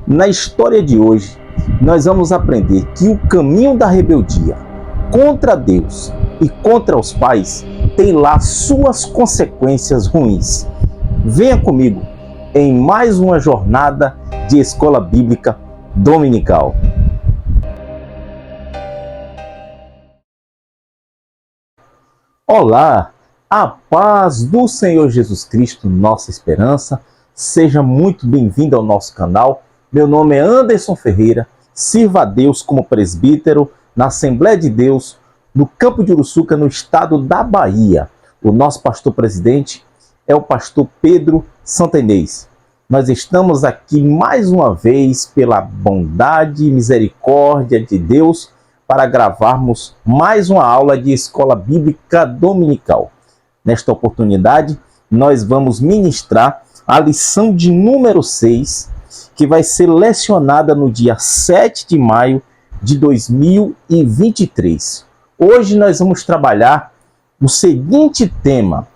Na história de hoje, nós vamos aprender que o caminho da rebeldia contra Deus e contra os pais tem lá suas consequências ruins. Venha comigo em mais uma jornada de escola bíblica dominical. Olá, a paz do Senhor Jesus Cristo, nossa esperança. Seja muito bem-vindo ao nosso canal. Meu nome é Anderson Ferreira, sirva a Deus como presbítero na Assembleia de Deus, no Campo de Uruçuca, no estado da Bahia. O nosso pastor presidente é o pastor Pedro Santenês. Nós estamos aqui mais uma vez pela bondade e misericórdia de Deus para gravarmos mais uma aula de escola bíblica dominical. Nesta oportunidade, nós vamos ministrar a lição de número 6, que vai ser lecionada no dia 7 de maio de 2023. Hoje nós vamos trabalhar o seguinte tema: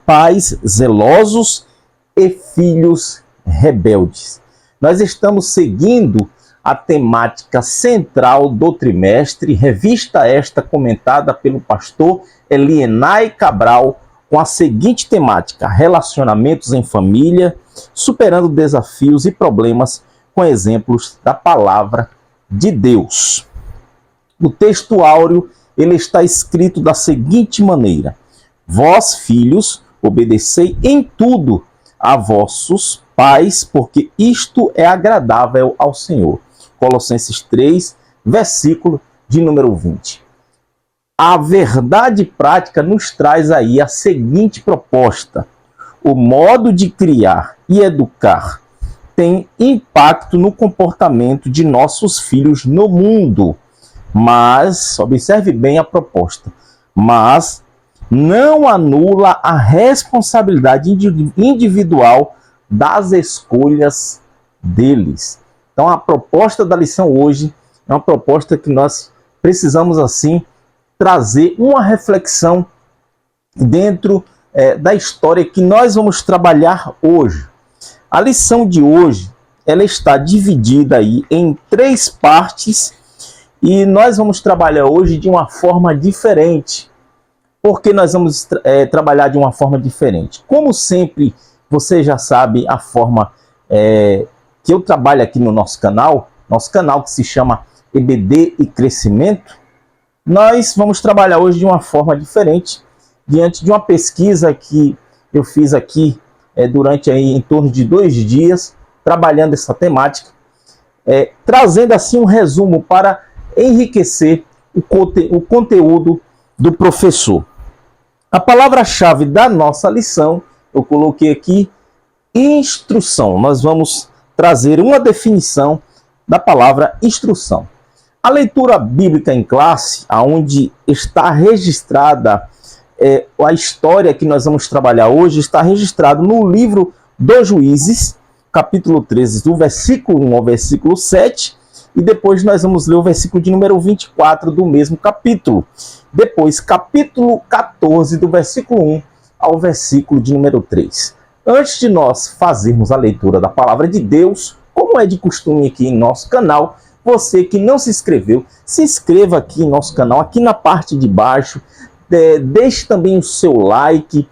pais zelosos e filhos rebeldes. Nós estamos seguindo a temática central do trimestre, revista esta comentada pelo pastor Elienay Cabral, com a seguinte temática: relacionamentos em família, superando desafios e problemas com exemplos da palavra de Deus. O texto áureo, ele está escrito da seguinte maneira: vós, filhos, obedecei em tudo a vossos pais, porque isto é agradável ao Senhor. Colossenses 3, versículo de número 20. A verdade prática nos traz aí a seguinte proposta: o modo de criar e educar tem impacto no comportamento de nossos filhos no mundo. Mas, observe bem a proposta, mas não anula a responsabilidade individual das escolhas deles. Então, a proposta da lição hoje é uma proposta que nós precisamos, assim, trazer uma reflexão dentro da história que nós vamos trabalhar hoje. A lição de hoje, ela está dividida aí em 3 partes e nós vamos trabalhar hoje de uma forma diferente. Por que nós vamos trabalhar de uma forma diferente? Como sempre, você já sabe a forma que eu trabalho aqui no nosso canal que se chama EBD e Crescimento. Nós vamos trabalhar hoje de uma forma diferente, diante de uma pesquisa que eu fiz aqui durante aí, em torno de 2 dias, trabalhando essa temática, trazendo assim um resumo para enriquecer o conteúdo do professor. A palavra-chave da nossa lição, eu coloquei aqui, instrução. Nós vamos trazer uma definição da palavra instrução. A leitura bíblica em classe, onde está registrada a história que nós vamos trabalhar hoje, está registrado no livro dos Juízes, capítulo 13, do versículo 1 ao versículo 7, e depois nós vamos ler o versículo de número 24 do mesmo capítulo. Depois, capítulo 14, do versículo 1 ao versículo de número 3. Antes de nós fazermos a leitura da palavra de Deus, como é de costume aqui em nosso canal, você que não se inscreveu, se inscreva aqui em nosso canal, aqui na parte de baixo, deixe também o seu like,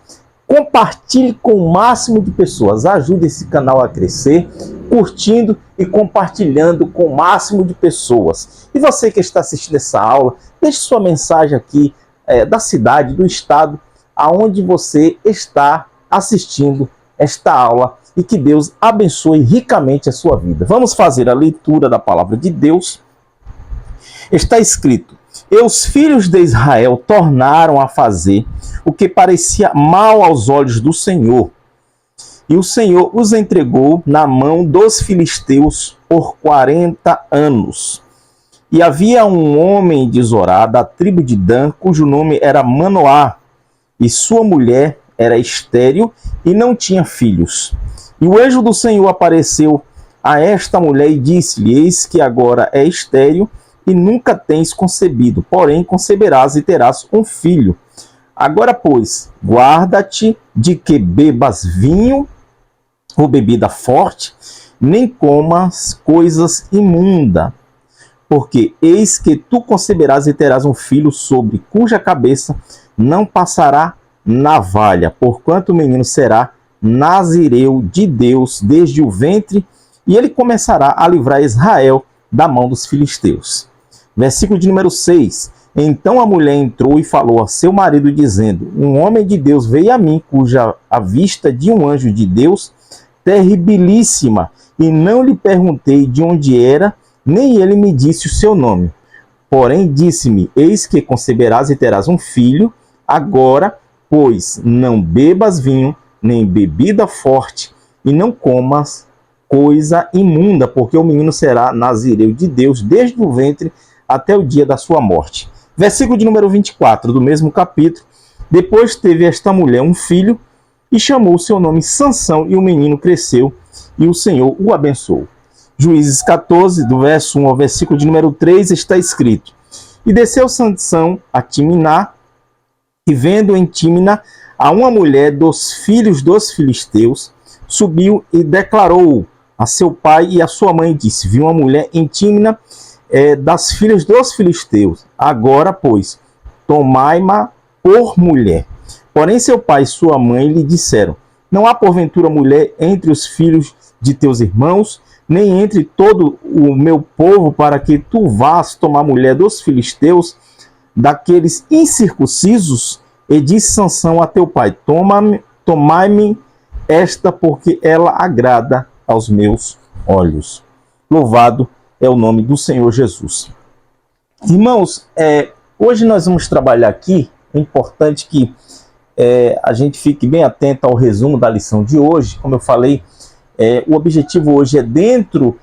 compartilhe com o máximo de pessoas, ajude esse canal a crescer, curtindo e compartilhando com o máximo de pessoas. E você que está assistindo essa aula, deixe sua mensagem aqui da cidade, do estado, aonde você está assistindo esta aula, e que Deus abençoe ricamente a sua vida. Vamos fazer a leitura da palavra de Deus. Está escrito: e os filhos de Israel tornaram a fazer o que parecia mal aos olhos do Senhor. E o Senhor os entregou na mão dos filisteus por 40 anos. E havia um homem de Zorá, da tribo de Dan, cujo nome era Manoá, e sua mulher era estéril e não tinha filhos. E o anjo do Senhor apareceu a esta mulher e disse-lhe: eis que agora é estéril e nunca tens concebido, porém conceberás e terás um filho. Agora, pois, guarda-te de que bebas vinho ou bebida forte, nem comas coisas imundas, porque eis que tu conceberás e terás um filho, sobre cuja cabeça não passará navalha, porquanto o menino será nazireu de Deus desde o ventre, e ele começará a livrar Israel da mão dos filisteus. Versículo de número 6. Então a mulher entrou e falou a seu marido, dizendo: um homem de Deus veio a mim, cuja a vista de um anjo de Deus terribilíssima, e não lhe perguntei de onde era, nem ele me disse o seu nome. Porém disse-me: eis que conceberás e terás um filho. Agora, pois, não bebas vinho, nem bebida forte, e não comas coisa imunda, porque o menino será nazireu de Deus desde o ventre até o dia da sua morte. Versículo de número 24, do mesmo capítulo. Depois teve esta mulher um filho, e chamou o seu nome Sansão, e o menino cresceu, e o Senhor o abençoou. Juízes 14, do verso 1 ao versículo de número 3, está escrito: e desceu Sansão a Timná, e vendo em Timná a uma mulher dos filhos dos filisteus, subiu e declarou a seu pai e a sua mãe, disse: vi uma mulher em Timná, das filhas dos filisteus. Agora, pois, tomai-ma por mulher. Porém, seu pai e sua mãe lhe disseram: não há porventura mulher entre os filhos de teus irmãos, nem entre todo o meu povo, para que tu vás tomar mulher dos filisteus, daqueles incircuncisos? E disse Sansão a teu pai: tomai-me esta, porque ela agrada aos meus olhos. Louvado é o nome do Senhor Jesus. Irmãos, hoje nós vamos trabalhar aqui. É importante que a gente fique bem atento ao resumo da lição de hoje. Como eu falei, o objetivo hoje é dentro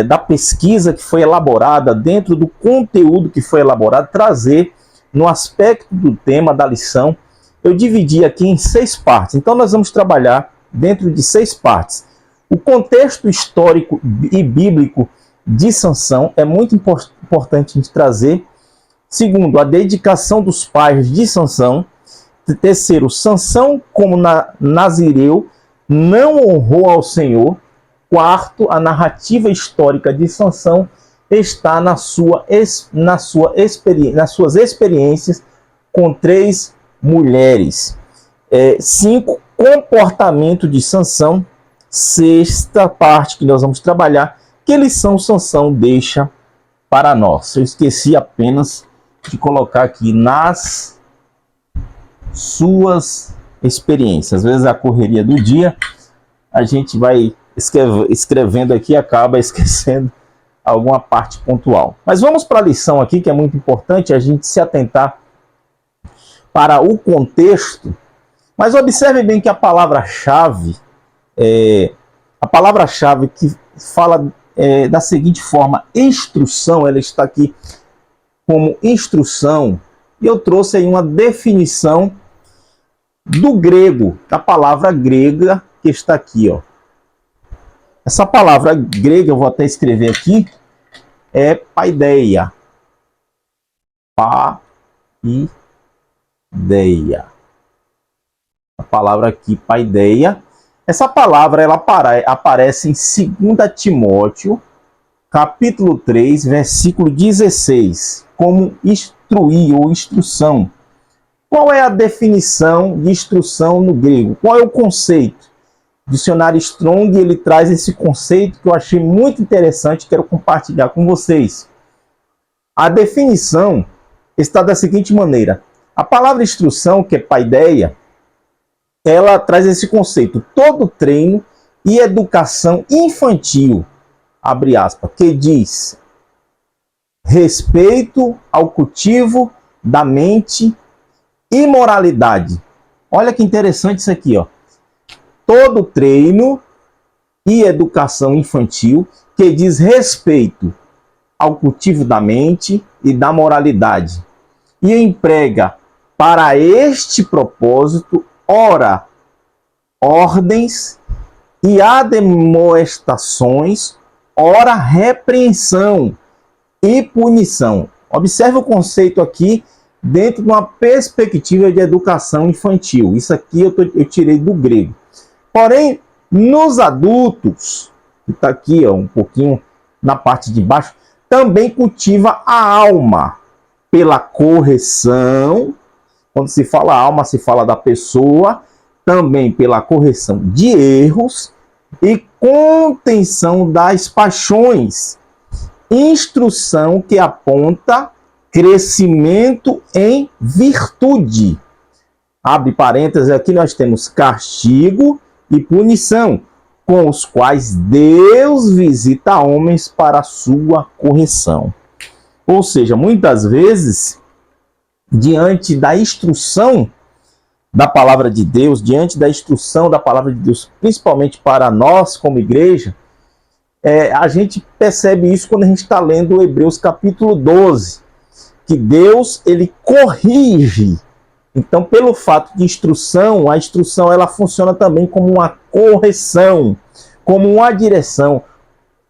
da pesquisa que foi elaborada, dentro do conteúdo que foi elaborado, trazer no aspecto do tema da lição. Eu dividi aqui em 6 partes. Então nós vamos trabalhar dentro de 6 partes. O contexto histórico e bíblico de Sansão é muito importante a gente trazer. Segundo, a dedicação dos pais de Sansão. Terceiro, Sansão como nazireu não honrou ao Senhor. Quarto, a narrativa histórica de Sansão está nas suas experiências com 3 mulheres. 5, comportamento de Sansão. Sexta parte que nós vamos trabalhar: que lição Sansão deixa para nós. Eu esqueci apenas de colocar aqui nas suas experiências. Às vezes a correria do dia, a gente vai escrevendo aqui e acaba esquecendo alguma parte pontual. Mas vamos para a lição aqui, que é muito importante a gente se atentar para o contexto. Mas observe bem que a palavra-chave que fala da seguinte forma: instrução. Ela está aqui como instrução, e eu trouxe aí uma definição do grego, da palavra grega que está aqui, ó. Essa palavra grega, eu vou até escrever aqui, é paideia. Paideia. A palavra aqui, paideia. Essa palavra ela aparece em 2 Timóteo, capítulo 3, versículo 16, como instruir ou instrução. Qual é a definição de instrução no grego? Qual é o conceito? O dicionário Strong, ele traz esse conceito que eu achei muito interessante, quero compartilhar com vocês. A definição está da seguinte maneira: a palavra instrução, que é paideia, ela traz esse conceito: todo treino e educação infantil, abre aspas, que diz respeito ao cultivo da mente e moralidade. Olha que interessante isso aqui, ó. Todo treino e educação infantil que diz respeito ao cultivo da mente e da moralidade, e emprega para este propósito, ora, ordens e admoestações, ora, repreensão e punição. Observe o conceito aqui dentro de uma perspectiva de educação infantil. Isso aqui eu tirei do grego. Porém, nos adultos, que está aqui, ó, um pouquinho na parte de baixo, também cultiva a alma pela correção. Quando se fala alma, se fala da pessoa, também pela correção de erros e contenção das paixões. Instrução que aponta crescimento em virtude. Abre parênteses, aqui nós temos castigo e punição, com os quais Deus visita homens para a sua correção. Ou seja, muitas vezes, diante da instrução da palavra de Deus, diante da instrução da palavra de Deus, principalmente para nós como igreja, a gente percebe isso quando a gente está lendo Hebreus capítulo 12, que Deus, ele corrige. Então, pelo fato de instrução, a instrução ela funciona também como uma correção, como uma direção,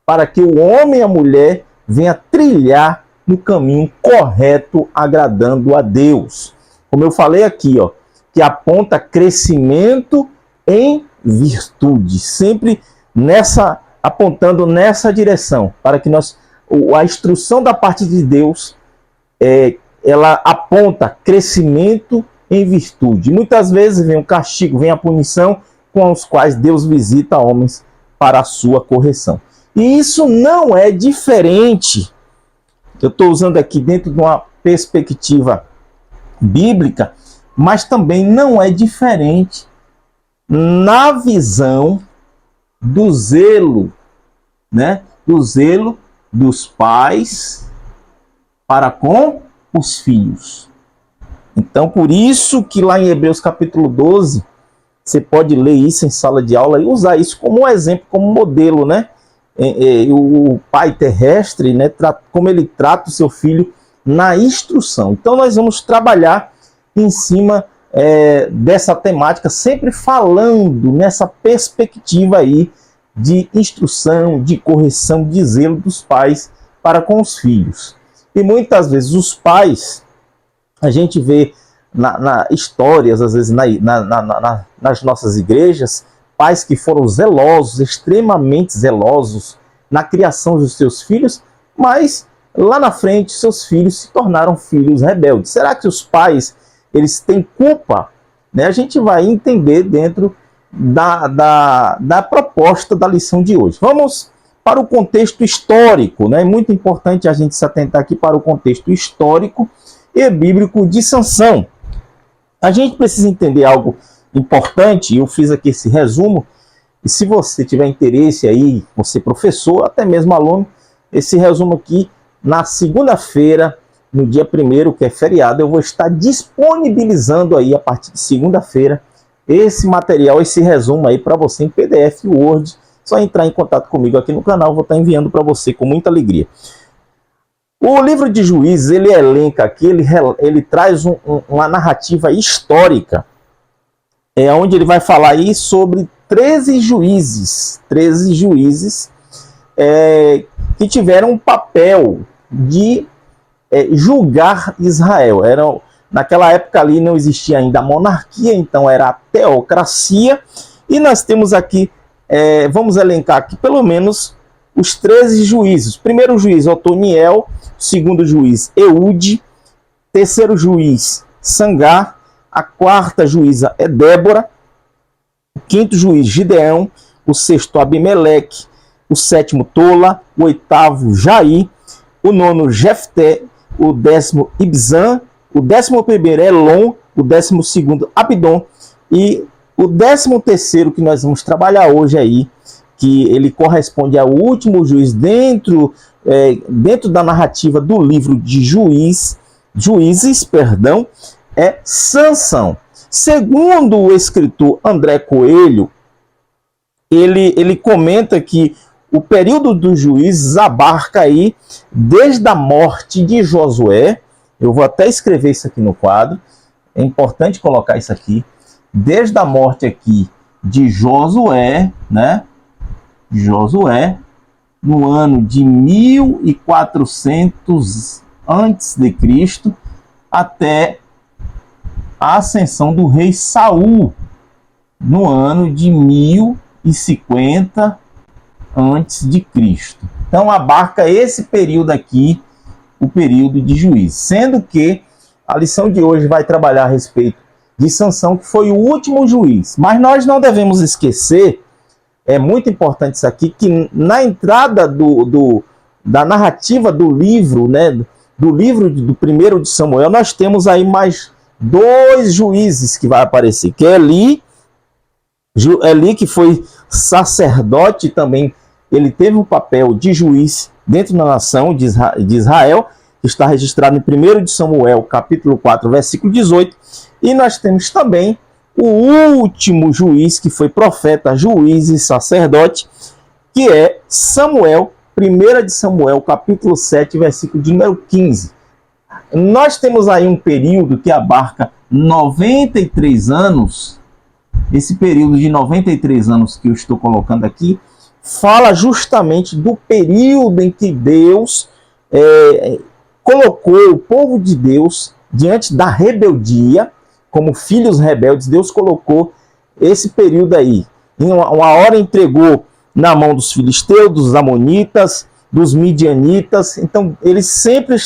para que o homem e a mulher venham trilhar no caminho correto, agradando a Deus. Como eu falei aqui, ó, que aponta crescimento em virtude, sempre apontando nessa direção, para que a instrução da parte de Deus, ela aponta crescimento em virtude. Muitas vezes vem o castigo, vem a punição, com os quais Deus visita homens para a sua correção. E isso não é diferente, eu estou usando aqui dentro de uma perspectiva bíblica, mas também não é diferente na visão do zelo, né? Do zelo dos pais para com os filhos. Então, por isso que lá em Hebreus capítulo 12, você pode ler isso em sala de aula e usar isso como um exemplo, como modelo, né? O pai terrestre, né? Como ele trata o seu filho na instrução. Então, nós vamos trabalhar em cima dessa temática, sempre falando nessa perspectiva aí de instrução, de correção, de zelo dos pais para com os filhos. E muitas vezes os pais, a gente vê na histórias, às vezes nas nossas igrejas, pais que foram zelosos, extremamente zelosos na criação dos seus filhos, mas lá na frente seus filhos se tornaram filhos rebeldes. Será que os pais eles têm culpa? Né? A gente vai entender dentro da proposta da lição de hoje. Vamos para o contexto histórico, né? É muito importante a gente se atentar aqui para o contexto histórico e bíblico de Sansão. A gente precisa entender algo importante, eu fiz aqui esse resumo, e se você tiver interesse aí, você professor, até mesmo aluno, esse resumo aqui, na segunda-feira, no dia 1º, que é feriado, eu vou estar disponibilizando aí, a partir de segunda-feira, esse material, esse resumo aí para você em PDF Word. Só entrar em contato comigo aqui no canal, vou estar enviando para você com muita alegria. O livro de Juízes, ele elenca aqui, ele traz uma narrativa histórica, onde ele vai falar aí sobre 13 juízes que tiveram um papel de julgar Israel. Naquela época ali não existia ainda a monarquia, então era a teocracia, e nós temos aqui, vamos elencar aqui pelo menos os 13 juízes. O primeiro juiz, Otoniel; segundo juiz, Eude; terceiro juiz, Sangar; a quarta juíza é Débora; o quinto juiz, Gideão; o sexto, Abimeleque; o sétimo, Tola; o oitavo, Jair; o nono, Jefté; o 10º, Ibzan; o 11º, Elon; o 12º, Abdon; e o 13º que nós vamos trabalhar hoje aí, que ele corresponde ao último juiz dentro da narrativa do livro de Juízes, é Sansão. Segundo o escritor André Coelho, ele comenta que o período dos juízes abarca aí desde a morte de Josué. Eu vou até escrever isso aqui no quadro, é importante colocar isso aqui. Desde a morte aqui de Josué, né? Josué, no ano de 1400 a.C., até a ascensão do rei Saul, no ano de 1050 antes de Cristo. Então abarca esse período aqui, o período de Juízes, sendo que a lição de hoje vai trabalhar a respeito de Sansão, que foi o último juiz. Mas nós não devemos esquecer, é muito importante isso aqui, que na entrada da narrativa do livro, né, do livro do primeiro de Samuel, nós temos aí mais 2 juízes que vai aparecer, que é Eli, que foi sacerdote também, ele teve um papel de juiz dentro da nação de Israel, que está registrado em 1 de Samuel, capítulo 4, versículo 18, e nós temos também o último juiz, que foi profeta, juiz e sacerdote, que é Samuel, 1 de Samuel, capítulo 7, versículo de número 15. Nós temos aí um período que abarca 93 anos, esse período de 93 anos que eu estou colocando aqui, fala justamente do período em que Deus colocou o povo de Deus diante da rebeldia, como filhos rebeldes. Deus colocou esse período aí. Em uma hora entregou na mão dos filisteus, dos amonitas, dos midianitas. Então eles sempre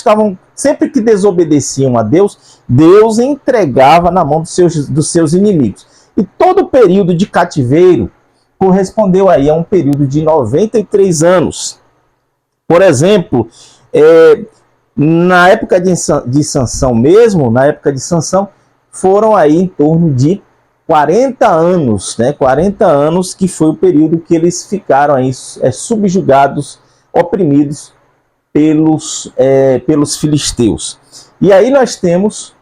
que desobedeciam a Deus, Deus entregava na mão dos seus inimigos. E todo o período de cativeiro correspondeu aí a um período de 93 anos. Por exemplo, na época de Sansão mesmo, foram aí em torno de 40 anos, né? 40 anos que foi o período que eles ficaram aí subjugados, oprimidos pelos filisteus. E aí nós temos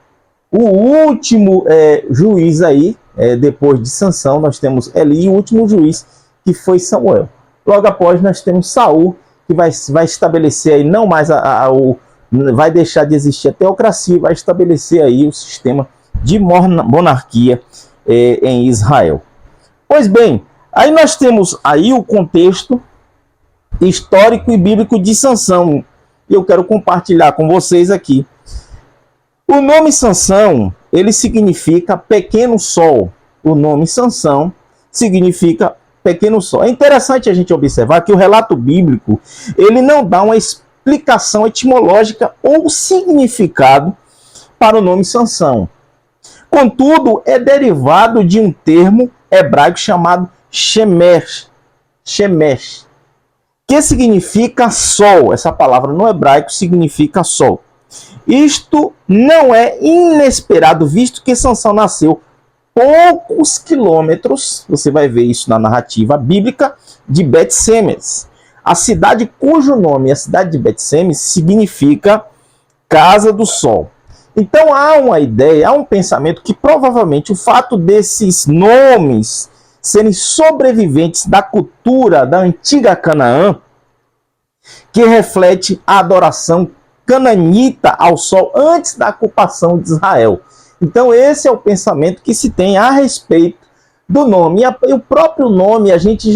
o último juiz aí, depois de Sansão, nós temos Eli, e o último juiz, que foi Samuel. Logo após nós temos Saul, que vai estabelecer aí não mais vai deixar de existir a teocracia, vai estabelecer aí o sistema de monarquia em Israel. Pois bem, aí nós temos aí o contexto histórico e bíblico de Sansão, e eu quero compartilhar com vocês aqui. O nome Sansão, ele significa pequeno sol. O nome Sansão significa pequeno sol. É interessante a gente observar que o relato bíblico, ele não dá uma explicação etimológica ou significado para o nome Sansão. Contudo, é derivado de um termo hebraico chamado shemesh, que significa sol. Essa palavra no hebraico significa sol. Isto não é inesperado, visto que Sansão nasceu poucos quilômetros, você vai ver isso na narrativa bíblica, de Bet-Semes. A cidade cujo nome, a cidade de Bet-Semes, significa Casa do Sol. Então há uma ideia, há um pensamento que provavelmente o fato desses nomes serem sobreviventes da cultura da antiga Canaã, que reflete a adoração cananita ao sol antes da ocupação de Israel. Então esse é o pensamento que se tem a respeito do nome. E o próprio nome, a gente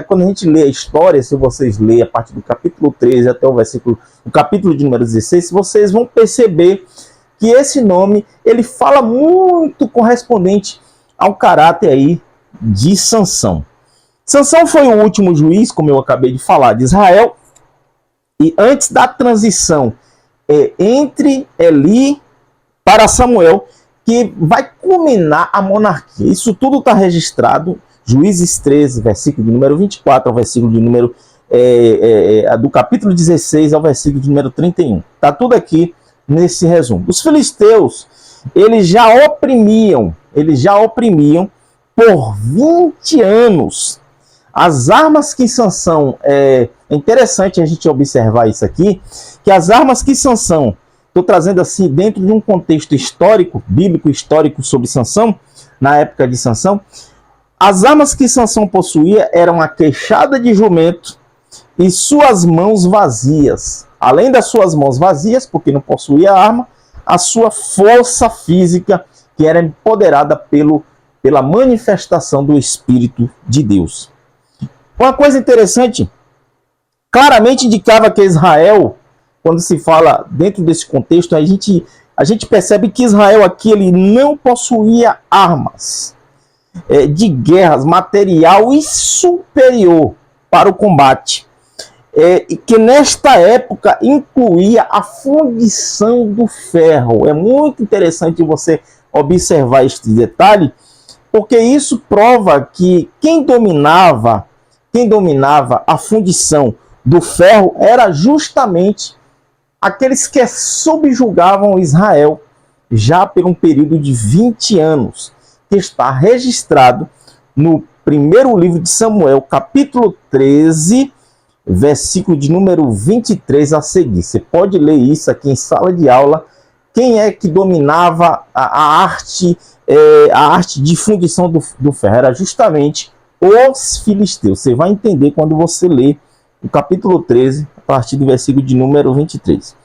quando a gente lê a história, se vocês lerem a partir do capítulo 13 até o capítulo de número 16, vocês vão perceber que esse nome, ele fala muito correspondente ao caráter aí de Sansão. Sansão foi o último juiz, como eu acabei de falar, de Israel, e antes da transição entre Eli para Samuel, que vai culminar a monarquia. Isso tudo está registrado, Juízes 13, versículo de número 24, ao versículo de número do capítulo 16 ao versículo de número 31. Está tudo aqui nesse resumo. Os filisteus, eles já oprimiam por 20 anos. As armas que Sansão, é interessante a gente observar isso aqui, que as armas que Sansão, estou trazendo assim dentro de um contexto histórico, bíblico histórico sobre Sansão, na época de Sansão, as armas que Sansão possuía eram a queixada de jumento e suas mãos vazias. Além das suas mãos vazias, porque não possuía arma, a sua força física, que era empoderada pela manifestação do Espírito de Deus. Uma coisa interessante, claramente indicava que Israel, quando se fala dentro desse contexto, a gente percebe que Israel aqui ele não possuía armas de guerras, material e superior. para o combate. E que nesta época incluía a fundição do ferro. É muito interessante você observar este detalhe, porque isso prova que quem dominava a fundição do ferro era justamente aqueles que subjugavam Israel já por um período de 20 anos, que está registrado no primeiro livro de Samuel, capítulo 13, versículo de número 23 a seguir. Você pode ler isso aqui em sala de aula. Quem é que dominava a arte de fundição do ferro? Era justamente os filisteus. Você vai entender quando você ler o capítulo 13, a partir do versículo de número 23.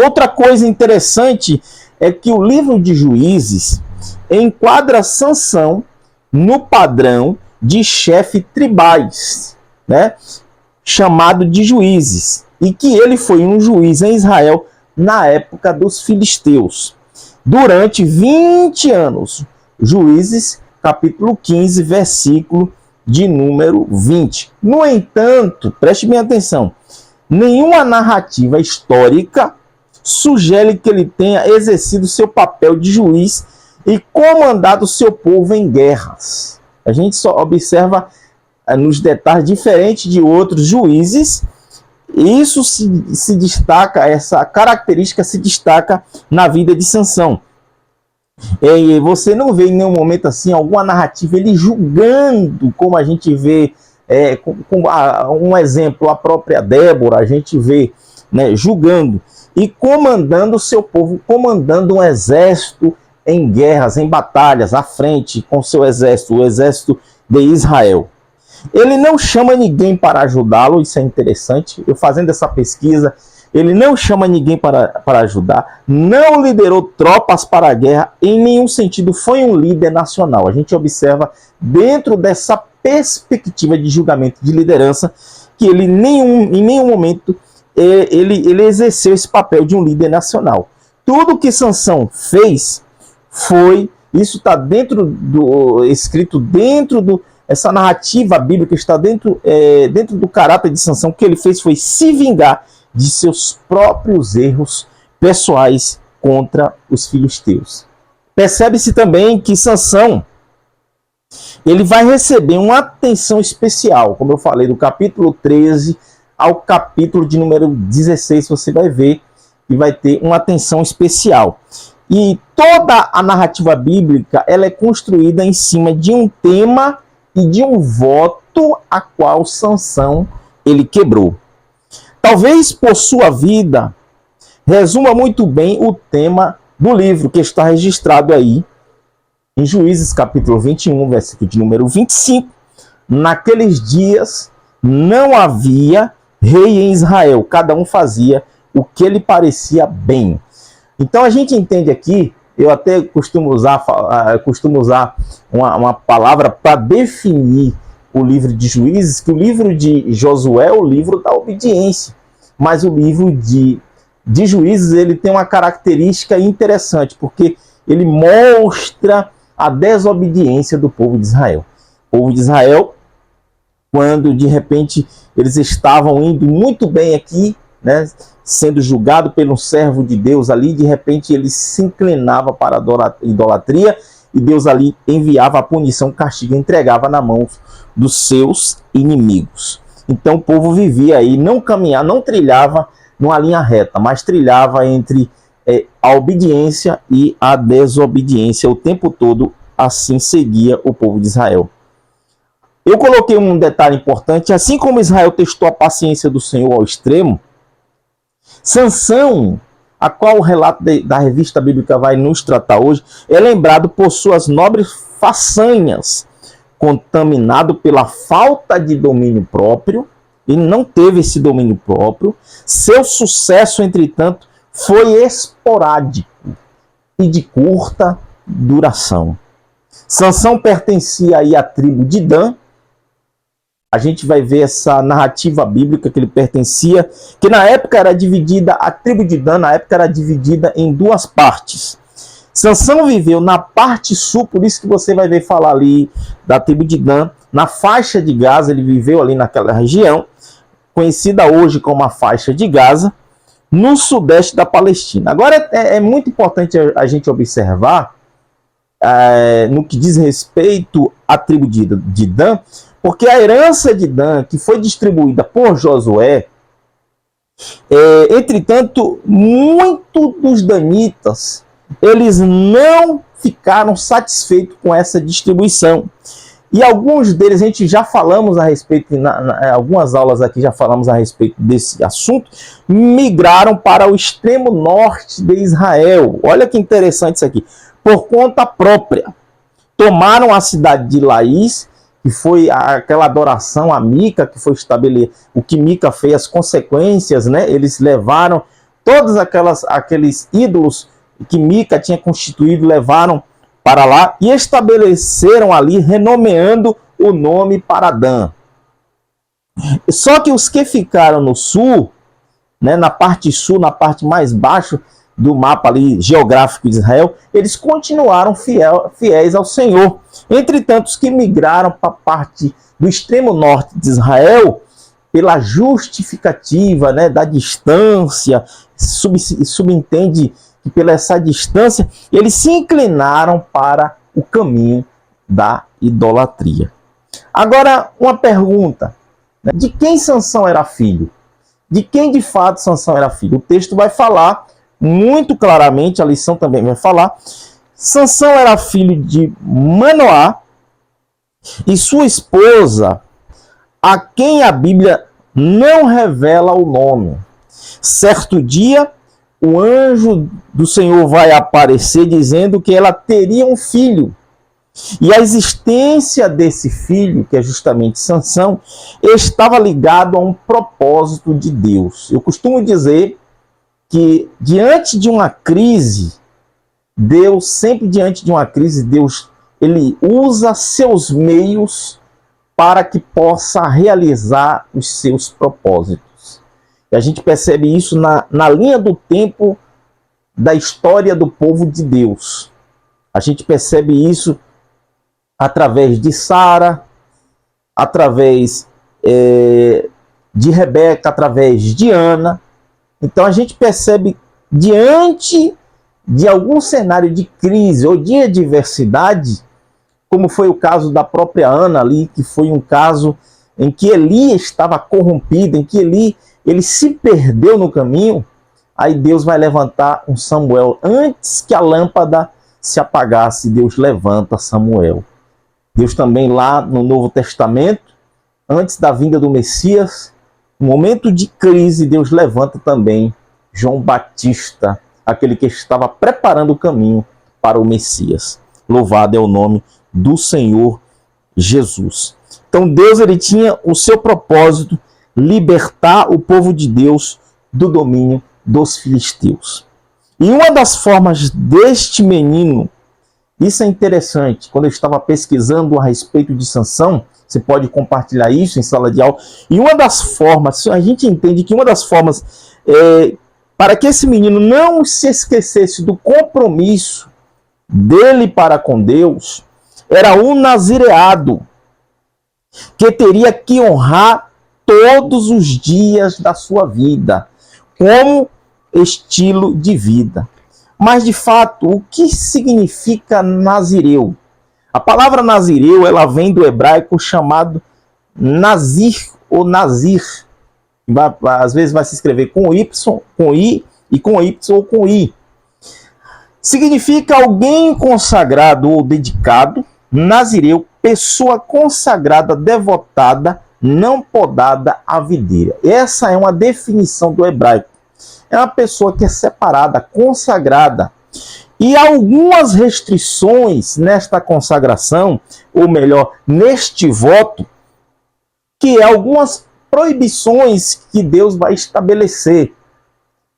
Outra coisa interessante é que o livro de Juízes enquadra Sansão no padrão de chefe tribais, né, chamado de Juízes, e que ele foi um juiz em Israel na época dos filisteus, durante 20 anos. Juízes, capítulo 15, versículo de número 20. No entanto, preste bem atenção, nenhuma narrativa histórica sugere que ele tenha exercido seu papel de juiz e comandado seu povo em guerras. A gente só observa nos detalhes diferentes de outros juízes. Isso se destaca, essa característica se destaca na vida de Sansão. E você não vê em nenhum momento assim alguma narrativa ele julgando, como a gente vê um exemplo, a própria Débora, a gente vê, né, julgando e comandando o seu povo, comandando um exército em guerras, em batalhas, à frente com seu exército, o exército de Israel. Ele não chama ninguém para ajudá-lo, isso é interessante. Eu fazendo essa pesquisa, ele não chama ninguém para ajudar, não liderou tropas para a guerra, em nenhum sentido foi um líder nacional. A gente observa dentro dessa perspectiva de julgamento de liderança que ele em nenhum momento ele exerceu esse papel de um líder nacional. Tudo que Sansão fez foi, isso está escrito dentro essa narrativa bíblica está dentro do caráter de Sansão. O que ele fez foi se vingar de seus próprios erros pessoais contra os filisteus. Percebe-se também que Sansão ele vai receber uma atenção especial, como eu falei, do capítulo 13 ao capítulo de número 16, você vai ver e vai ter uma atenção especial. E toda a narrativa bíblica ela é construída em cima de um tema e de um voto a qual Sansão ele quebrou. Talvez por sua vida resuma muito bem o tema do livro que está registrado aí em Juízes capítulo 21, versículo de número 25. Naqueles dias não havia rei em Israel, cada um fazia o que lhe parecia bem. Então a gente entende aqui, eu até costumo usar uma palavra para definir o livro de Juízes, que o livro de Josué é o livro da obediência, mas o livro de Juízes ele tem uma característica interessante, porque ele mostra a desobediência do povo de Israel. O povo de Israel, quando de repente eles estavam indo muito bem aqui, né, sendo julgado pelo servo de Deus ali, de repente ele se inclinava para a idolatria e Deus ali enviava a punição, castigo, entregava na mão dos seus inimigos. Então o povo vivia aí, não trilhava numa linha reta, mas trilhava entre a obediência e a desobediência o tempo todo. Assim seguia o povo de Israel. Eu coloquei um detalhe importante: assim como Israel testou a paciência do Senhor ao extremo, Sansão, a qual o relato da revista bíblica vai nos tratar hoje, é lembrado por suas nobres façanhas, contaminado pela falta de domínio próprio. Ele não teve esse domínio próprio. Seu sucesso, entretanto, foi esporádico e de curta duração. Sansão pertencia aí à tribo de Dan. A gente vai ver essa narrativa bíblica que ele pertencia, que na época era dividida, a tribo de Dan na época era dividida em duas partes. Sansão viveu na parte sul, por isso que você vai ver falar ali da tribo de Dan, na faixa de Gaza, ele viveu ali naquela região, conhecida hoje como a faixa de Gaza, no sudeste da Palestina. Agora é muito importante a gente observar, no que diz respeito à tribo de Dan, porque a herança de Dan, que foi distribuída por Josué, entretanto, muitos dos danitas, eles não ficaram satisfeitos com essa distribuição. E alguns deles, a gente já falamos a respeito, algumas aulas aqui já falamos a respeito desse assunto, migraram para o extremo norte de Israel. Olha que interessante isso aqui. Por conta própria. Tomaram a cidade de Laís, que foi aquela adoração a Mica, que foi estabelecido, o que Mica fez, as consequências, né? Eles levaram todos aqueles ídolos que Mica tinha constituído, levaram para lá e estabeleceram ali, renomeando o nome para Dan. Só que os que ficaram no sul, né, na parte sul, na parte mais baixa do mapa ali geográfico de Israel, eles continuaram fiéis ao Senhor. Entretanto, os que migraram para a parte do extremo norte de Israel, pela justificativa, né, da distância, subentende que pela essa distância, eles se inclinaram para o caminho da idolatria. Agora, uma pergunta, né? De quem Sansão era filho? De quem de fato Sansão era filho? O texto vai falar muito claramente, a lição também vai falar. Sansão era filho de Manoá e sua esposa, a quem a Bíblia não revela o nome. Certo dia, o anjo do Senhor vai aparecer dizendo que ela teria um filho. E a existência desse filho, que é justamente Sansão, estava ligado a um propósito de Deus. Eu costumo dizer que diante de uma crise, Deus, sempre diante de uma crise, Deus, ele usa seus meios para que possa realizar os seus propósitos. E a gente percebe isso na linha do tempo da história do povo de Deus. A gente percebe isso através de Sara, através de Rebeca, através de Ana. Então a gente percebe, diante de algum cenário de crise ou de adversidade, como foi o caso da própria Ana ali, que foi um caso em que Eli estava corrompido, em que ele se perdeu no caminho, aí Deus vai levantar um Samuel. Antes que a lâmpada se apagasse, Deus levanta Samuel. Deus também lá no Novo Testamento, antes da vinda do Messias, no momento de crise, Deus levanta também João Batista, aquele que estava preparando o caminho para o Messias. Louvado é o nome do Senhor Jesus. Então Deus, ele tinha o seu propósito, libertar o povo de Deus do domínio dos filisteus. E uma das formas deste menino, isso é interessante, quando eu estava pesquisando a respeito de Sansão, você pode compartilhar isso em sala de aula, e uma das formas, a gente entende que uma das formas para que esse menino não se esquecesse do compromisso dele para com Deus, era o nazireado, que teria que honrar todos os dias da sua vida, como estilo de vida. Mas, de fato, o que significa nazireu? A palavra nazireu, ela vem do hebraico chamado nazir ou nazir. Às vezes vai se escrever com Y, com I, e com Y ou com I. Significa alguém consagrado ou dedicado, nazireu, pessoa consagrada, devotada, não podada à videira. Essa é uma definição do hebraico. É uma pessoa que é separada, consagrada. E algumas restrições nesta consagração, ou melhor, neste voto, que é algumas proibições que Deus vai estabelecer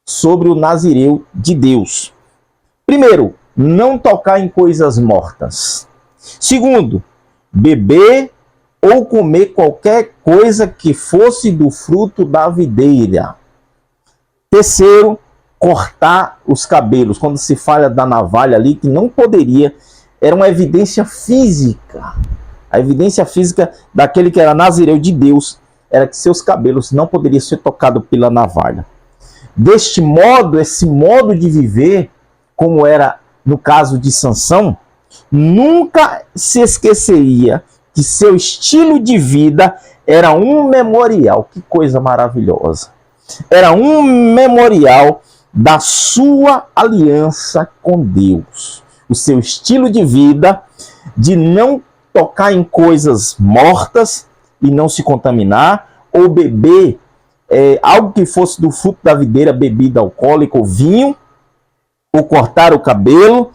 sobre o nazireu de Deus. Primeiro, não tocar em coisas mortas. Segundo, beber ou comer qualquer coisa que fosse do fruto da videira. Terceiro, cortar os cabelos. Quando se fala da navalha ali, que não poderia, era uma evidência física A evidência física daquele que era nazireu de Deus era que seus cabelos não poderiam ser tocados pela navalha. Deste modo, esse modo de viver, como era no caso de Sansão, nunca se esqueceria que seu estilo de vida era um memorial. Que coisa maravilhosa! Era um memorial da sua aliança com Deus. O seu estilo de vida de não tocar em coisas mortas e não se contaminar, ou beber algo que fosse do fruto da videira, bebida alcoólica ou vinho, ou cortar o cabelo,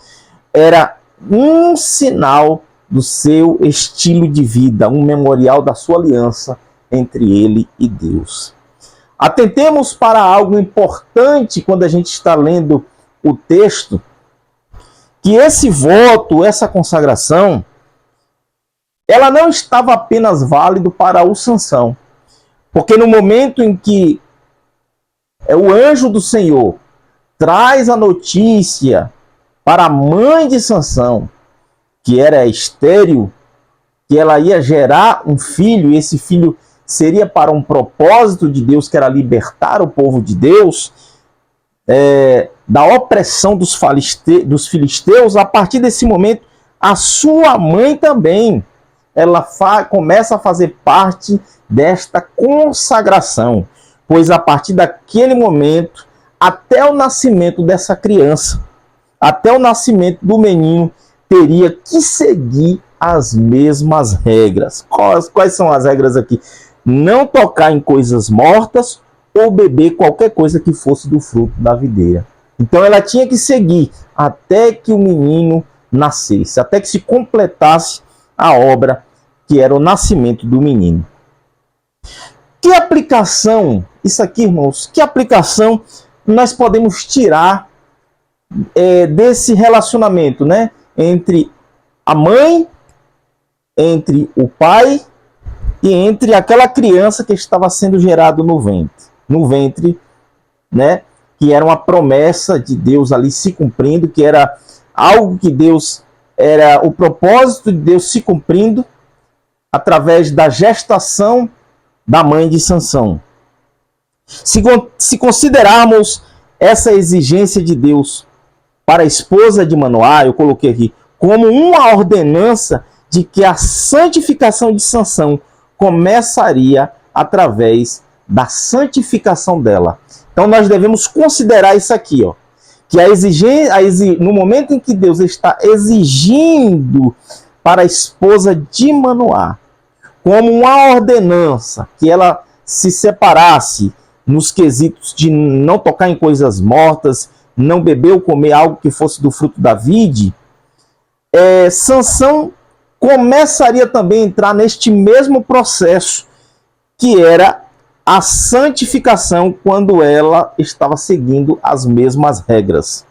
era um sinal do seu estilo de vida, um memorial da sua aliança entre ele e Deus. Atentemos para algo importante quando a gente está lendo o texto, que esse voto, essa consagração, ela não estava apenas válido para o Sansão, porque no momento em que o anjo do Senhor traz a notícia para a mãe de Sansão, que era estéril, que ela ia gerar um filho, e esse filho seria para um propósito de Deus, que era libertar o povo de Deus da opressão dos filisteus. A partir desse momento, a sua mãe também, ela começa a fazer parte desta consagração, pois a partir daquele momento, até o nascimento dessa criança, até o nascimento do menino, teria que seguir as mesmas regras. Quais são as regras aqui? Não tocar em coisas mortas ou beber qualquer coisa que fosse do fruto da videira. Então ela tinha que seguir até que o menino nascesse, até que se completasse a obra que era o nascimento do menino. Que aplicação, isso aqui, irmãos, que aplicação nós podemos tirar desse relacionamento, né? Entre a mãe, entre o pai e entre aquela criança que estava sendo gerado no ventre, né? Que era uma promessa de Deus ali se cumprindo, que era algo que Deus, era o propósito de Deus se cumprindo através da gestação da mãe de Sansão. Se considerarmos essa exigência de Deus para a esposa de Manoá, eu coloquei aqui, como uma ordenança de que a santificação de Sansão começaria através da santificação dela. Então nós devemos considerar isso aqui, ó, que no momento em que Deus está exigindo para a esposa de Manoá, como uma ordenança, que ela se separasse nos quesitos de não tocar em coisas mortas, não beber ou comer algo que fosse do fruto da vide, Sansão começaria também a entrar neste mesmo processo, que era a santificação, quando ela estava seguindo as mesmas regras.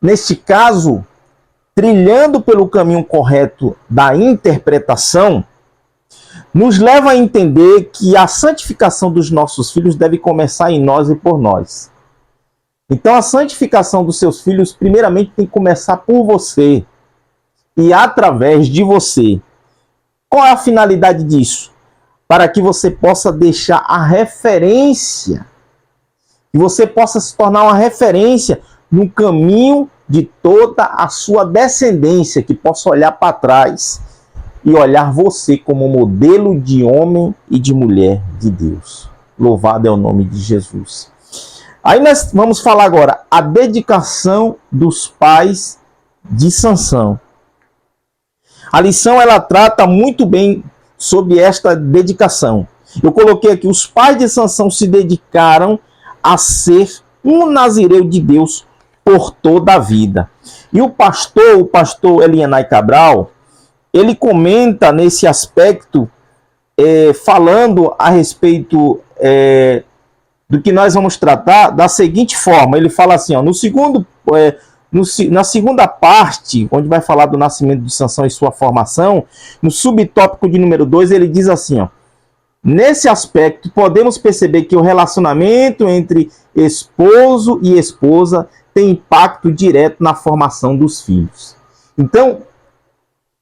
Neste caso, trilhando pelo caminho correto da interpretação, nos leva a entender que a santificação dos nossos filhos deve começar em nós e por nós. Então a santificação dos seus filhos, primeiramente, tem que começar por você e através de você. Qual é a finalidade disso? Para que você possa deixar a referência, que você possa se tornar uma referência no caminho de toda a sua descendência, que possa olhar para trás e olhar você como modelo de homem e de mulher de Deus. Louvado é o nome de Jesus. Aí nós vamos falar agora a dedicação dos pais de Sansão. A lição, ela trata muito bem sobre esta dedicação. Eu coloquei aqui, os pais de Sansão se dedicaram a ser um nazireu de Deus por toda a vida. E o pastor Elianai Cabral, ele comenta nesse aspecto, falando a respeito do que nós vamos tratar da seguinte forma. Ele fala assim, ó, na segunda parte, onde vai falar do nascimento de Sansão e sua formação, no subtópico de número 2, ele diz assim, ó, nesse aspecto, podemos perceber que o relacionamento entre esposo e esposa tem impacto direto na formação dos filhos. Então,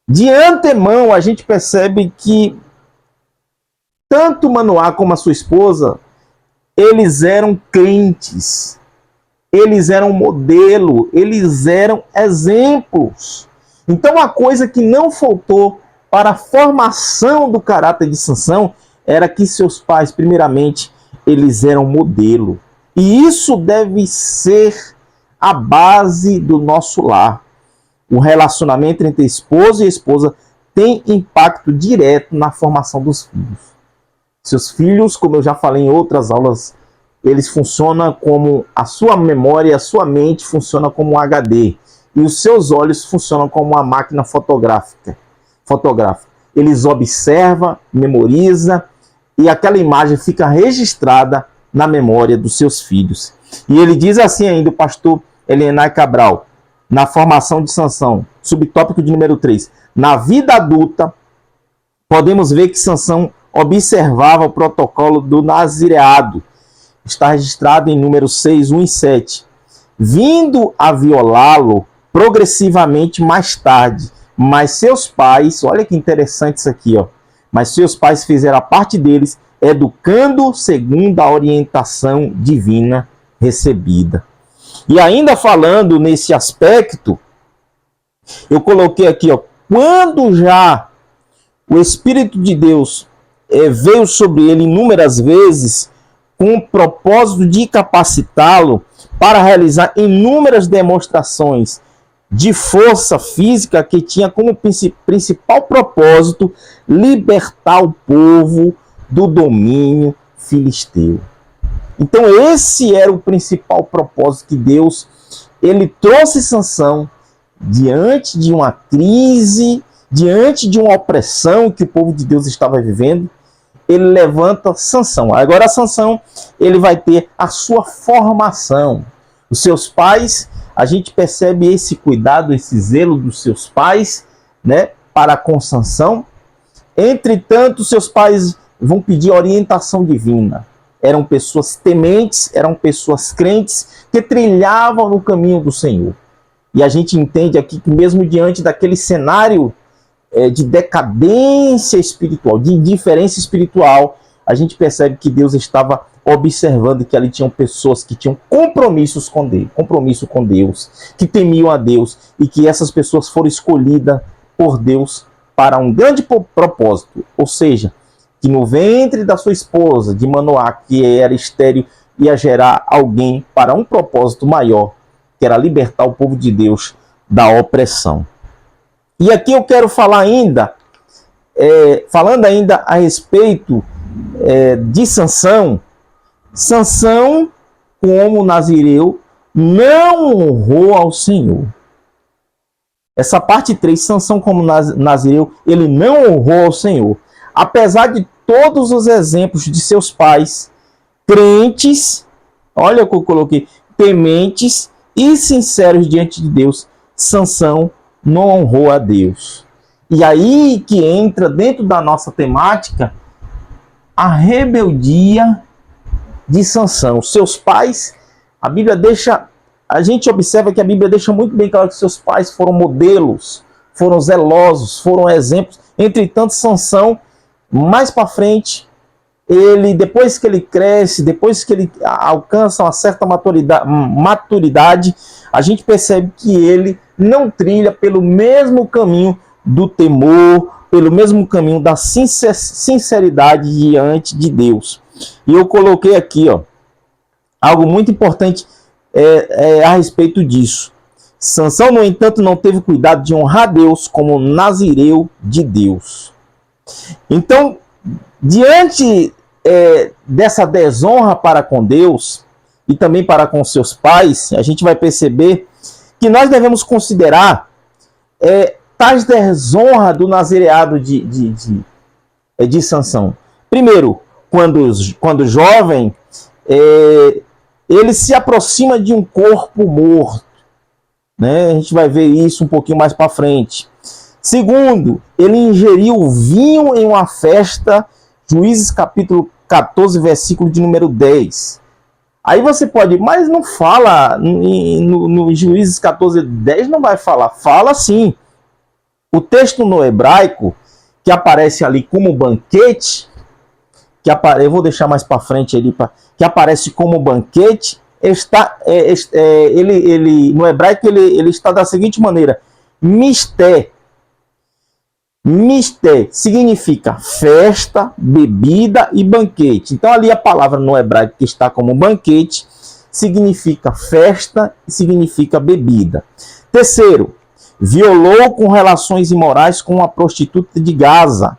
De antemão, a gente percebe que tanto Manoá como a sua esposa, eles eram crentes, eles eram modelo, eles eram exemplos. Então, a coisa que não faltou para a formação do caráter de Sansão era que seus pais, primeiramente, eles eram modelo. E isso deve ser a base do nosso lar. O relacionamento entre esposo e esposa tem impacto direto na formação dos filhos. Seus filhos, como eu já falei em outras aulas, eles funcionam como a sua memória, a sua mente funciona como um HD. E os seus olhos funcionam como uma máquina fotográfica. Eles observam, memorizam, e aquela imagem fica registrada na memória dos seus filhos. E ele diz assim ainda, o pastor Elienay Cabral, na formação de Sansão, subtópico de número 3. Na vida adulta, podemos ver que Sansão observava o protocolo do nazireado. Está registrado em número 6, 1 e 7. Vindo a violá-lo progressivamente mais tarde. Mas seus pais, olha que interessante isso aqui, ó. Mas seus pais fizeram a parte deles, educando segundo a orientação divina recebida. E ainda falando nesse aspecto, eu coloquei aqui, ó, quando já o Espírito de Deus veio sobre ele inúmeras vezes, com o propósito de capacitá-lo para realizar inúmeras demonstrações de força física que tinha como principal propósito libertar o povo do domínio filisteu. Então esse era o principal propósito que Deus, ele trouxe Sansão diante de uma crise, diante de uma opressão que o povo de Deus estava vivendo. Ele levanta Sansão. Agora Sansão, ele vai ter a sua formação. Os seus pais, a gente percebe esse cuidado, esse zelo dos seus pais, né, para com Sansão. Entretanto, seus pais vão pedir orientação divina. Eram pessoas tementes, eram pessoas crentes que trilhavam no caminho do Senhor. E a gente entende aqui que mesmo diante daquele cenário de decadência espiritual, de indiferença espiritual, a gente percebe que Deus estava observando que ali tinham pessoas que tinham compromisso com Deus, que temiam a Deus, e que essas pessoas foram escolhidas por Deus para um grande propósito, ou seja, que no ventre da sua esposa, de Manoá, que era estéril, ia gerar alguém para um propósito maior, que era libertar o povo de Deus da opressão. E aqui eu quero falar ainda, falando ainda a respeito de Sansão. Sansão, como nazireu, não honrou ao Senhor. Essa parte 3, Sansão como nazireu, ele não honrou ao Senhor. Apesar de todos os exemplos de seus pais, crentes, olha o que eu coloquei, tementes e sinceros diante de Deus, Sansão não honrou a Deus. E aí que entra dentro da nossa temática a rebeldia de Sansão. Seus pais, a Bíblia deixa, a gente observa que a Bíblia deixa muito bem claro que seus pais foram modelos, foram zelosos, foram exemplos. Entretanto, Sansão, mais para frente, ele, depois que ele cresce, depois que ele alcança uma certa maturidade, a gente percebe que ele não trilha pelo mesmo caminho do temor, pelo mesmo caminho da sinceridade diante de Deus. E eu coloquei aqui, ó, algo muito importante a respeito disso. Sansão, no entanto, não teve cuidado de honrar Deus como nazireu de Deus. Então, diante dessa desonra para com Deus e também para com seus pais, a gente vai perceber que nós devemos considerar tais desonra do nazireado de Sansão. Primeiro, quando jovem, ele se aproxima de um corpo morto, né? A gente vai ver isso um pouquinho mais para frente. Segundo, ele ingeriu vinho em uma festa, Juízes capítulo 14, versículo de número 10. Aí você pode, mas não fala, no Juízes 14, 10 não vai falar. Fala sim. O texto no hebraico, que aparece ali como banquete, eu vou deixar mais para frente ali, que aparece como banquete, no hebraico ele está da seguinte maneira: misté. Misté significa festa, bebida e banquete. Então ali a palavra no hebraico que está como banquete significa festa e significa bebida. Terceiro, violou com relações imorais com uma prostituta de Gaza.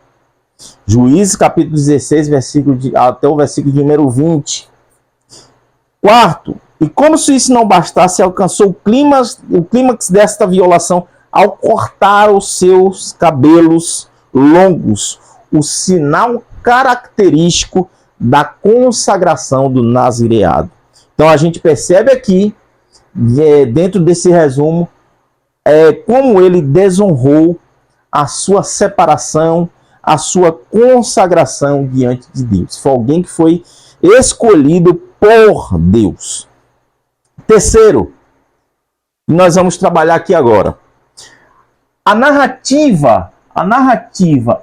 Juízes capítulo 16, até o versículo de número 20. Quarto, e como se isso não bastasse, alcançou o clímax desta violação ao cortar os seus cabelos longos, o sinal característico da consagração do nazireado. Então a gente percebe aqui, dentro desse resumo, como ele desonrou a sua separação, a sua consagração diante de Deus. Foi alguém que foi escolhido por Deus. Terceiro, nós vamos trabalhar aqui agora. A narrativa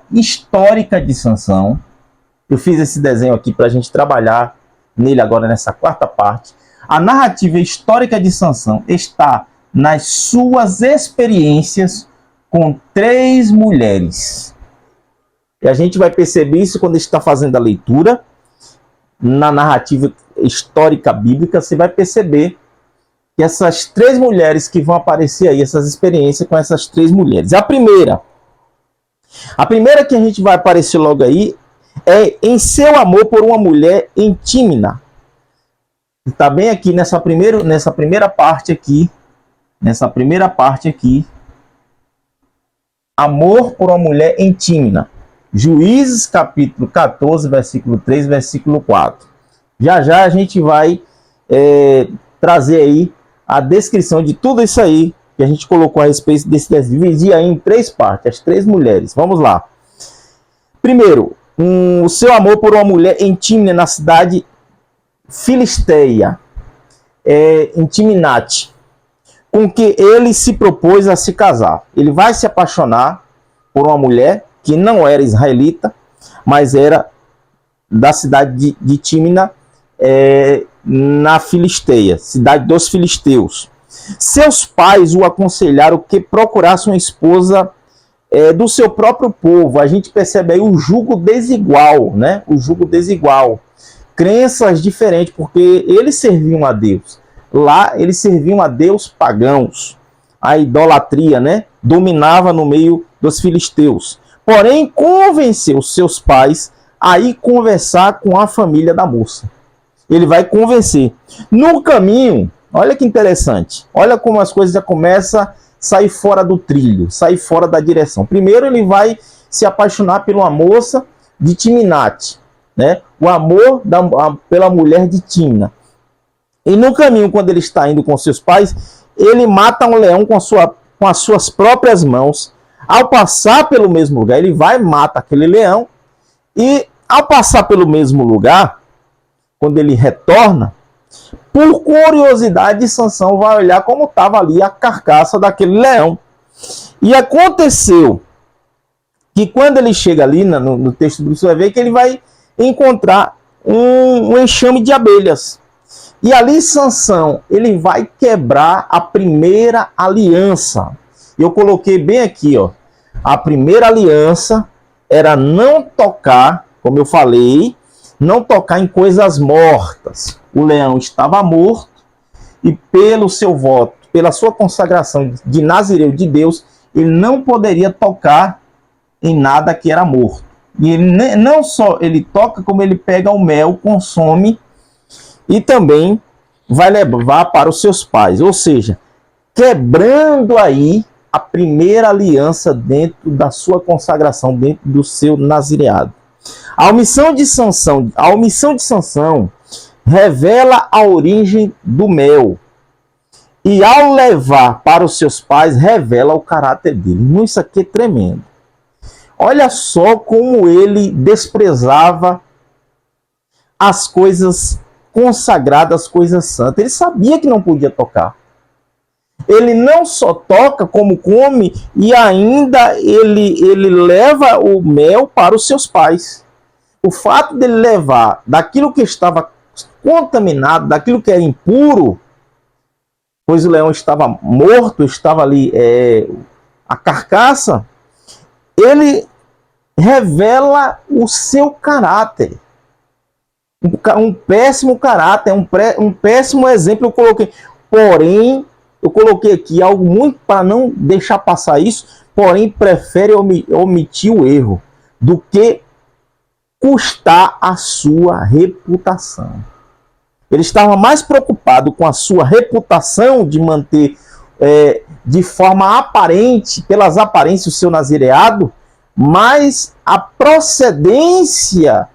histórica de Sansão, eu fiz esse desenho aqui para a gente trabalhar nele agora nessa quarta parte. A narrativa histórica de Sansão está nas suas experiências com 3 mulheres. E a gente vai perceber isso quando a gente está fazendo a leitura. Na narrativa histórica bíblica, você vai perceber que essas 3 mulheres que vão aparecer aí, essas experiências com essas 3 mulheres. A primeira que a gente vai aparecer logo aí é em seu amor por uma mulher em Tímina. Está bem aqui nessa primeira parte aqui, amor por uma mulher em Tímina. Juízes capítulo 14, versículo 3, versículo 4. Já a gente vai trazer aí a descrição de tudo isso aí que a gente colocou a respeito desse dividir aí em 3 partes, as 3 mulheres. Vamos lá. Primeiro, o seu amor por uma mulher em Tímina, na cidade filisteia, em Timinate, com que ele se propôs a se casar. Ele vai se apaixonar por uma mulher que não era israelita, mas era da cidade de Tímina, na Filisteia, cidade dos filisteus. Seus pais o aconselharam que procurasse uma esposa do seu próprio povo. A gente percebe aí o jugo desigual, né? O jugo desigual. Crenças diferentes, porque eles serviam a Deus. Lá eles serviam a Deus pagãos. A idolatria, né, dominava no meio dos filisteus. Porém, convenceu seus pais a ir conversar com a família da moça. Ele vai convencer. No caminho, olha que interessante. Olha como as coisas já começam a sair fora do trilho, sair fora da direção. Primeiro ele vai se apaixonar por uma moça de Timinate, né? O amor pela mulher de Timna. E no caminho, quando ele está indo com seus pais, ele mata um leão com as suas próprias mãos. Ao passar pelo mesmo lugar, ele vai e mata aquele leão. E ao passar pelo mesmo lugar, quando ele retorna, por curiosidade, Sansão vai olhar como estava ali a carcaça daquele leão. E aconteceu que quando ele chega ali no texto do você vai ver que ele vai encontrar um enxame de abelhas. E ali Sansão, ele vai quebrar a primeira aliança. Eu coloquei bem aqui, ó. A primeira aliança era não tocar, como eu falei, não tocar em coisas mortas. O leão estava morto e pelo seu voto, pela sua consagração de nazireu de Deus, ele não poderia tocar em nada que era morto. E ele não só ele toca, como ele pega o mel, consome e também vai levar para os seus pais. Ou seja, quebrando aí a primeira aliança dentro da sua consagração, dentro do seu nazireado. A omissão de Sansão revela a origem do mel. E ao levar para os seus pais, revela o caráter dele. Isso aqui é tremendo. Olha só como ele desprezava as coisas consagradas, as coisas santas. Ele sabia que não podia tocar. Ele não só toca, como come, e ainda ele leva o mel para os seus pais. O fato dele levar daquilo que estava contaminado, daquilo que era impuro, pois o leão estava morto, estava ali a carcaça, ele revela o seu caráter. Um péssimo caráter, um péssimo exemplo eu coloquei. Porém, eu coloquei aqui algo muito para não deixar passar isso, porém prefere omitir o erro do que custar a sua reputação. Ele estava mais preocupado com a sua reputação de manter de forma aparente, pelas aparências, o seu nazireado, mas a procedência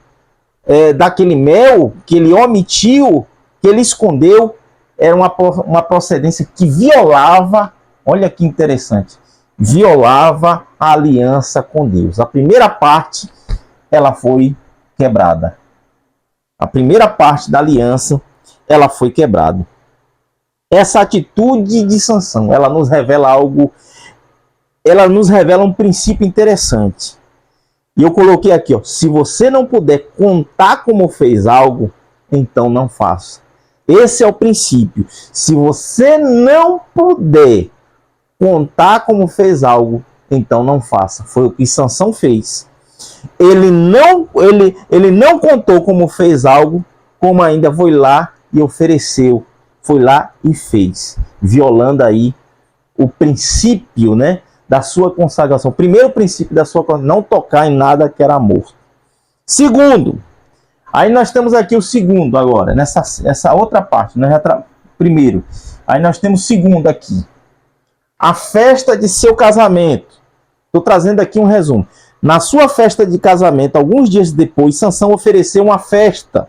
daquele mel que ele omitiu, que ele escondeu, era uma procedência que violava, olha que interessante, violava a aliança com Deus. A primeira parte, ela foi quebrada. A primeira parte da aliança, ela foi quebrada. Essa atitude de Sansão, ela nos revela algo, ela nos revela um princípio interessante. E eu coloquei aqui, ó, se você não puder contar como fez algo, então não faça. Esse é o princípio. Se você não puder contar como fez algo, então não faça. Foi o que Sansão fez. Ele não contou como fez algo, como ainda foi lá e ofereceu. Foi lá e fez, violando aí o princípio, né, da sua consagração. Primeiro princípio da sua consagração, não tocar em nada que era morto. Segundo, aí nós temos aqui o segundo agora, nessa outra parte, né? Primeiro, aí nós temos o segundo aqui. A festa de seu casamento. Estou trazendo aqui um resumo. Na sua festa de casamento, alguns dias depois, Sansão ofereceu uma festa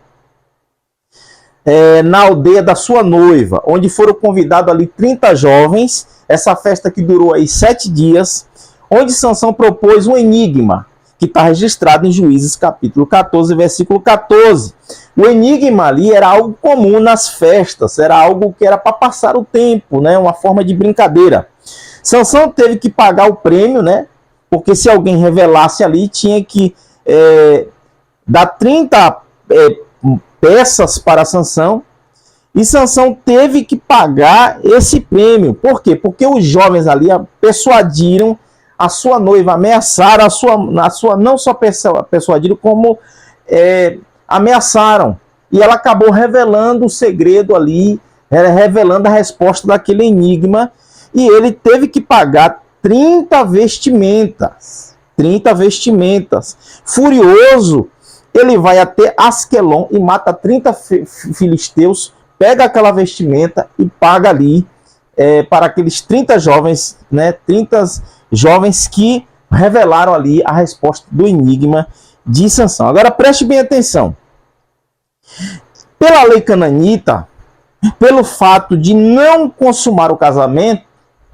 na aldeia da sua noiva, onde foram convidados ali 30 jovens. Essa festa que durou aí 7 dias, onde Sansão propôs um enigma, que está registrado em Juízes capítulo 14, versículo 14. O enigma ali era algo comum nas festas, era algo que era para passar o tempo, né? Uma forma de brincadeira. Sansão teve que pagar o prêmio, né? Porque se alguém revelasse ali, tinha que dar 30 peças para Sansão. E Sansão teve que pagar esse prêmio. Por quê? Porque os jovens ali persuadiram a sua noiva, ameaçaram a sua não só persuadiram, como ameaçaram. E ela acabou revelando o segredo ali, revelando a resposta daquele enigma. E ele teve que pagar 30 vestimentas. 30 vestimentas. Furioso, ele vai até Asquelon e mata 30 filisteus, pega aquela vestimenta e paga ali para aqueles 30 jovens, né? 30 jovens que revelaram ali a resposta do enigma de Sansão. Agora preste bem atenção. Pela lei cananita, pelo fato de não consumar o casamento,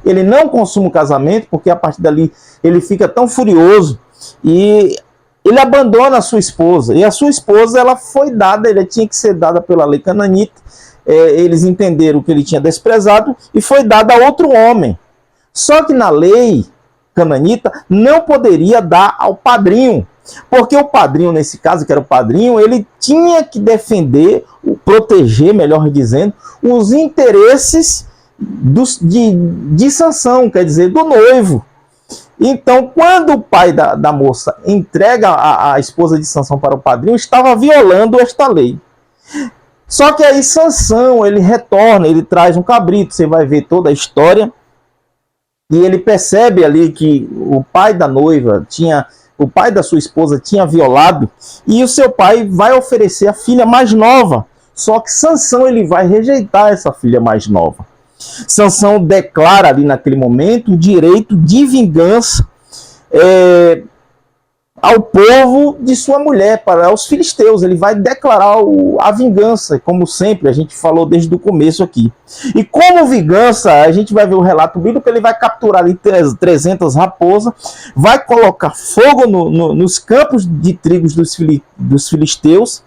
ele não consuma o casamento, porque a partir dali ele fica tão furioso e ele abandona a sua esposa. E a sua esposa, ela foi dada, ele tinha que ser dada pela lei cananita. Eles entenderam que ele tinha desprezado e foi dada a outro homem. Só que na lei cananita não poderia dar ao padrinho, porque o padrinho, nesse caso, que era o padrinho, ele tinha que defender, proteger, melhor dizendo, os interesses de Sansão, quer dizer, do noivo. Então, quando o pai da moça entrega a esposa de Sansão para o padrinho, estava violando esta lei. Só que aí Sansão, ele retorna, ele traz um cabrito, você vai ver toda a história, e ele percebe ali que o pai da noiva o pai da sua esposa tinha violado, e o seu pai vai oferecer a filha mais nova. Só que Sansão, ele vai rejeitar essa filha mais nova. Sansão declara ali naquele momento o direito de vingança ao povo de sua mulher, para os filisteus. Ele vai declarar a vingança, como sempre, a gente falou desde o começo aqui. E como vingança, a gente vai ver o relato bíblico, ele vai capturar ali 300 raposas, vai colocar fogo nos campos de trigos dos filisteus,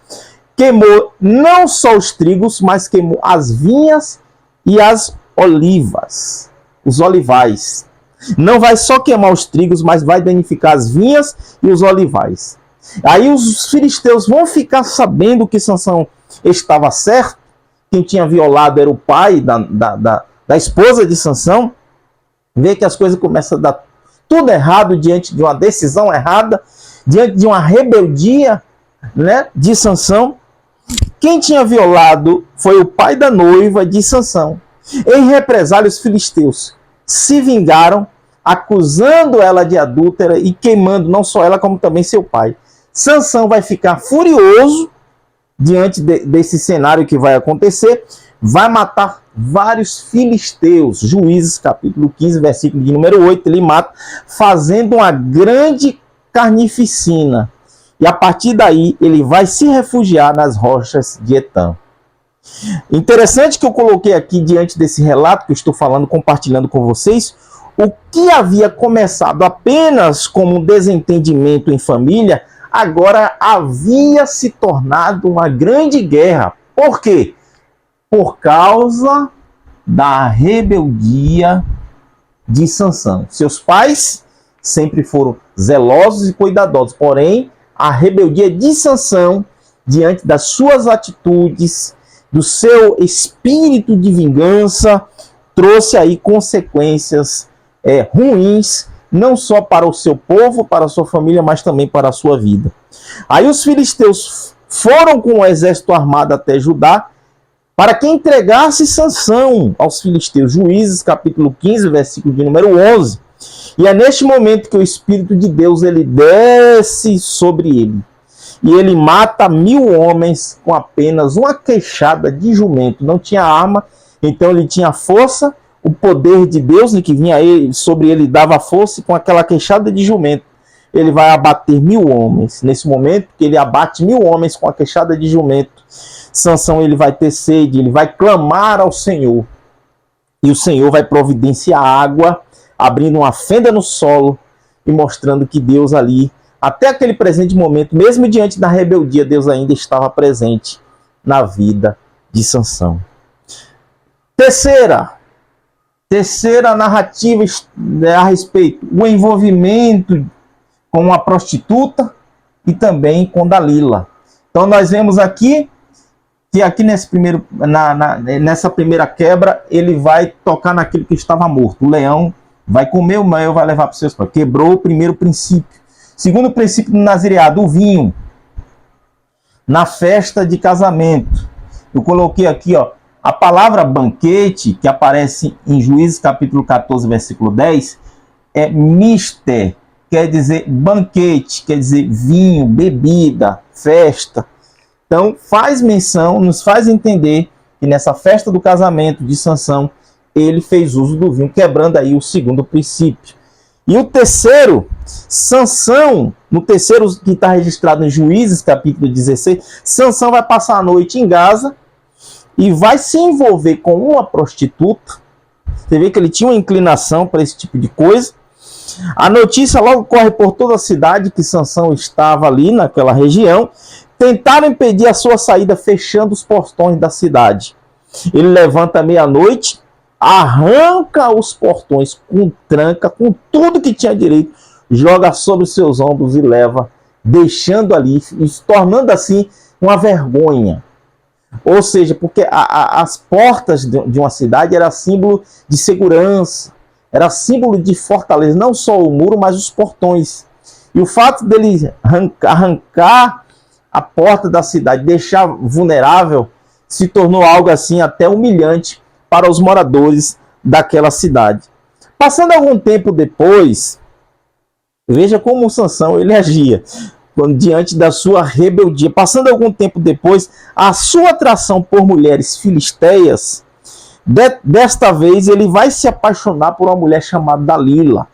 queimou não só os trigos, mas queimou as vinhas e as olivas. os olivais. Não vai só queimar os trigos, mas vai danificar as vinhas e os olivais. Aí os filisteus vão ficar sabendo que Sansão estava certo. Quem tinha violado era o pai da esposa de Sansão. Vê que as coisas começam a dar tudo errado diante de uma decisão errada, diante de uma rebeldia, né, de Sansão. Quem tinha violado foi o pai da noiva de Sansão. Em represália, os filisteus se vingaram, acusando ela de adúltera e queimando não só ela, como também seu pai. Sansão vai ficar furioso diante desse cenário que vai acontecer, vai matar vários filisteus. Juízes, capítulo 15, versículo de número 8, ele mata, fazendo uma grande carnificina. E a partir daí, ele vai se refugiar nas rochas de Etã. Interessante que eu coloquei aqui diante desse relato que eu estou falando, compartilhando com vocês, o que havia começado apenas como um desentendimento em família, agora havia se tornado uma grande guerra. Por quê? Por causa da rebeldia de Sansão. Seus pais sempre foram zelosos e cuidadosos, porém, a rebeldia de Sansão, diante das suas atitudes, do seu espírito de vingança, trouxe aí consequências ruins, não só para o seu povo, para a sua família, mas também para a sua vida. Aí os filisteus foram com o exército armado até Judá, para que entregasse Sansão aos filisteus. Juízes, capítulo 15, versículo de número 11. E é neste momento que o Espírito de Deus ele desce sobre ele. E ele mata 1000 homens com apenas uma queixada de jumento. Não tinha arma, então ele tinha força, o poder de Deus que vinha sobre ele dava força, e com aquela queixada de jumento ele vai abater 1000 homens. Nesse momento que ele abate 1000 homens com a queixada de jumento, Sansão ele vai ter sede, ele vai clamar ao Senhor. E o Senhor vai providenciar água, abrindo uma fenda no solo e mostrando que Deus ali, até aquele presente momento, mesmo diante da rebeldia, Deus ainda estava presente na vida de Sansão. Terceira narrativa a respeito, o envolvimento com uma prostituta e também com Dalila. Então nós vemos aqui que nessa primeira quebra, ele vai tocar naquilo que estava morto. O leão vai comer, o mel vai levar para os seus pais. Quebrou o primeiro princípio. Segundo princípio do nazireado, o vinho. Na festa de casamento. Eu coloquei aqui, a palavra banquete, que aparece em Juízes capítulo 14, versículo 10, é mister, quer dizer banquete, quer dizer vinho, bebida, festa. Então, faz menção, nos faz entender que nessa festa do casamento de Sansão, ele fez uso do vinho, quebrando aí o segundo princípio. E o terceiro, Sansão, no terceiro que está registrado em Juízes, capítulo 16, Sansão vai passar a noite em Gaza e vai se envolver com uma prostituta. Você vê que ele tinha uma inclinação para esse tipo de coisa. A notícia logo corre por toda a cidade que Sansão estava ali naquela região. Tentaram impedir a sua saída fechando os portões da cidade. Ele levanta à meia-noite, arranca os portões com tranca, com tudo que tinha direito, joga sobre os seus ombros e leva, deixando ali, e se tornando assim uma vergonha. Ou seja, porque as portas de uma cidade era símbolo de segurança, era símbolo de fortaleza, não só o muro, mas os portões. E o fato dele arrancar a porta da cidade, deixar vulnerável, se tornou algo assim até humilhante para os moradores daquela cidade. Passando algum tempo depois, veja como o Sansão ele agia diante da sua rebeldia. Passando algum tempo depois, a sua atração por mulheres filisteias, desta vez ele vai se apaixonar por uma mulher chamada Dalila,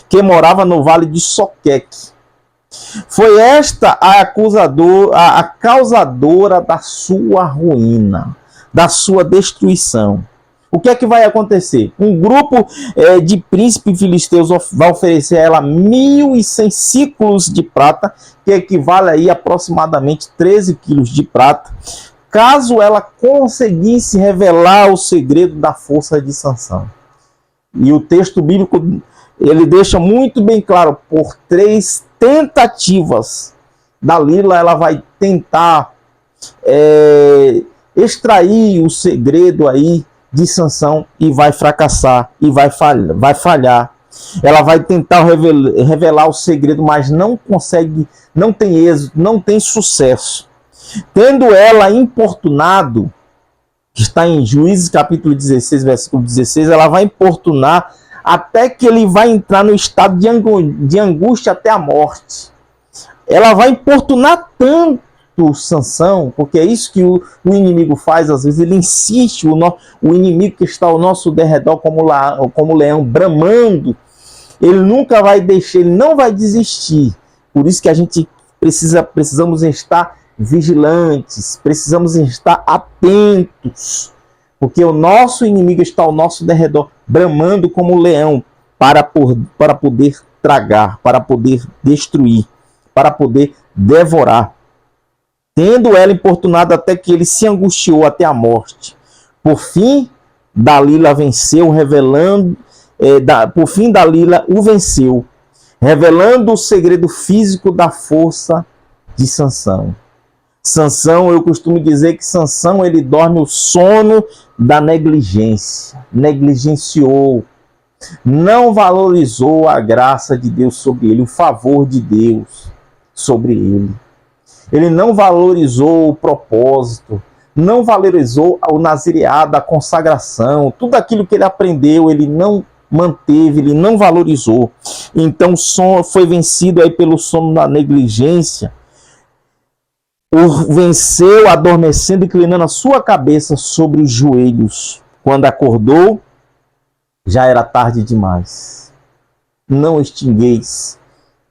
que morava no vale de Soqueque. Foi esta a causadora da sua ruína, da sua destruição. O que é que vai acontecer? Um grupo de príncipes filisteus vai oferecer a ela 1.100 ciclos de prata, que equivale aí a aproximadamente 13 quilos de prata, caso ela conseguisse revelar o segredo da força de Sansão. E o texto bíblico, ele deixa muito bem claro, por 3 tentativas, Dalila, ela vai tentar extrair o segredo aí de Sansão e vai fracassar e vai falhar. Ela vai tentar revelar o segredo, mas não consegue, não tem êxito, não tem sucesso. Tendo ela importunado, que está em Juízes capítulo 16, versículo 16, ela vai importunar até que ele vai entrar no estado de angústia até a morte. Ela vai importunar tanto Sansão, porque é isso que o inimigo faz, às vezes ele insiste, o inimigo que está ao nosso derredor como leão, bramando, ele nunca vai deixar, ele não vai desistir. Por isso que a gente precisamos estar vigilantes, precisamos estar atentos, porque o nosso inimigo está ao nosso derredor, bramando como leão, para poder tragar, para poder destruir, para poder devorar. Tendo ela importunado até que ele se angustiou até a morte. Por fim, Dalila venceu, Dalila o venceu, revelando o segredo físico da força de Sansão. Sansão, eu costumo dizer que Sansão, ele dorme o sono da negligência, negligenciou, não valorizou a graça de Deus sobre ele, o favor de Deus sobre ele. Ele não valorizou o propósito, não valorizou o nazireado, a consagração, tudo aquilo que ele aprendeu, ele não manteve, ele não valorizou. Então o sono foi vencido aí pelo sono da negligência. O venceu adormecendo, inclinando a sua cabeça sobre os joelhos. Quando acordou, já era tarde demais. Não extingueis,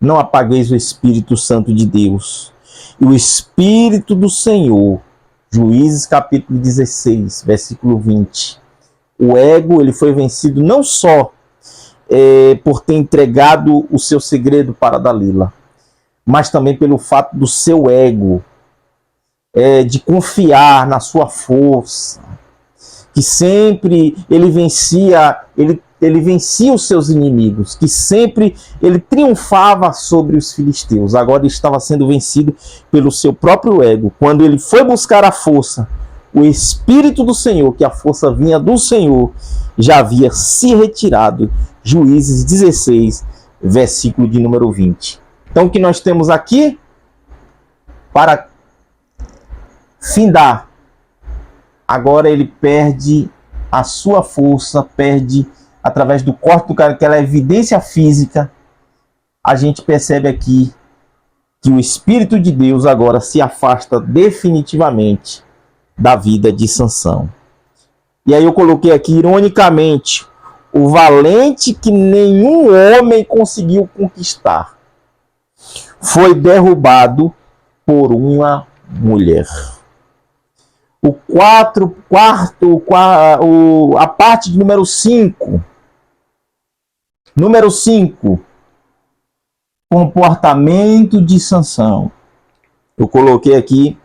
não apagueis o Espírito Santo de Deus. E o Espírito do Senhor, Juízes capítulo 16, versículo 20. O ego, ele foi vencido não só por ter entregado o seu segredo para Dalila, mas também pelo fato do seu ego, de confiar na sua força, que sempre ele vencia os seus inimigos, que sempre ele triunfava sobre os filisteus. Agora ele estava sendo vencido pelo seu próprio ego. Quando ele foi buscar a força, o Espírito do Senhor, que a força vinha do Senhor, já havia se retirado. Juízes 16, versículo de número 20. Então o que nós temos aqui, para findar, agora ele perde a sua força, perde através do corte do cara, aquela evidência física. A gente percebe aqui que o Espírito de Deus agora se afasta definitivamente da vida de Sansão. E aí eu coloquei aqui, ironicamente, o valente que nenhum homem conseguiu conquistar foi derrubado por uma mulher. A parte de número 5. Número 5. Comportamento de Sansão. Eu coloquei aqui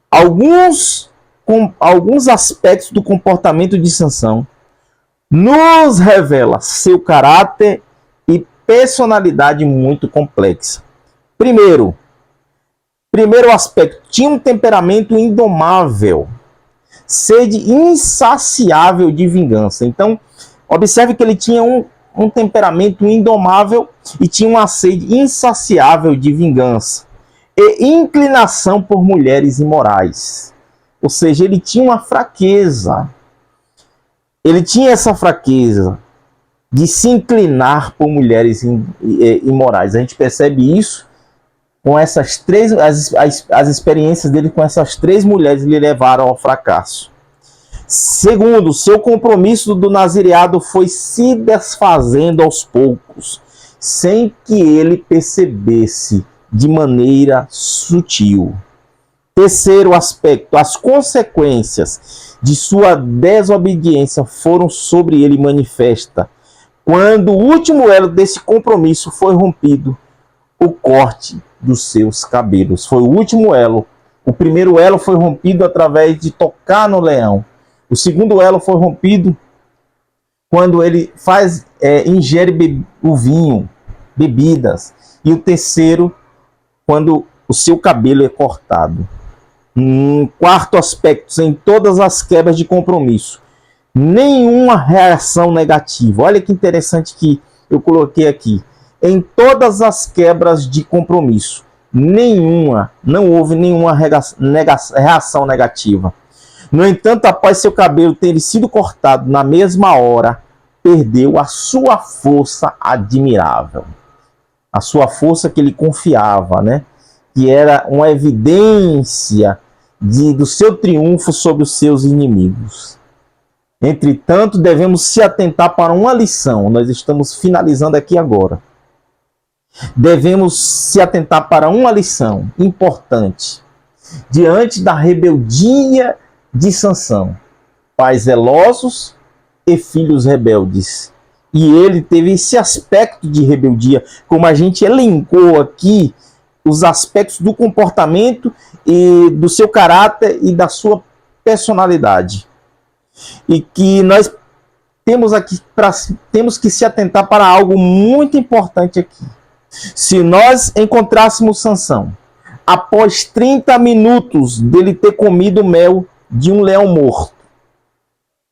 alguns aspectos do comportamento de Sansão. Nos revela seu caráter e personalidade muito complexa. Primeiro aspecto, tinha um temperamento indomável, sede insaciável de vingança. Então, observe que ele tinha um temperamento indomável e tinha uma sede insaciável de vingança e inclinação por mulheres imorais. Ou seja, ele tinha uma fraqueza. Ele tinha essa fraqueza de se inclinar por mulheres imorais. A gente percebe isso com essas três, as experiências dele com essas 3 mulheres lhe levaram ao fracasso. Segundo, seu compromisso do nazireado foi se desfazendo aos poucos, sem que ele percebesse de maneira sutil. Terceiro aspecto, as consequências de sua desobediência foram sobre ele manifesta. Quando o último elo desse compromisso foi rompido, o corte dos seus cabelos. Foi o último elo. O primeiro elo foi rompido através de tocar no leão. O segundo elo foi rompido quando ele ingere o vinho, bebidas. E o terceiro, quando o seu cabelo é cortado. Quarto aspecto, em todas as quebras de compromisso, nenhuma reação negativa. Olha que interessante que eu coloquei aqui. Em todas as quebras de compromisso, não houve nenhuma reação negativa. No entanto, após seu cabelo ter sido cortado na mesma hora, perdeu a sua força admirável. A sua força que ele confiava, né? Que era uma evidência do seu triunfo sobre os seus inimigos. Entretanto, devemos se atentar para uma lição. Nós estamos finalizando aqui agora. Devemos se atentar para uma lição importante. Diante da rebeldia de Sansão, pais zelosos e filhos rebeldes. E ele teve esse aspecto de rebeldia, como a gente elencou aqui, os aspectos do comportamento e do seu caráter e da sua personalidade. E que nós temos que se atentar para algo muito importante aqui. Se nós encontrássemos Sansão, após 30 minutos dele ter comido mel de um leão morto,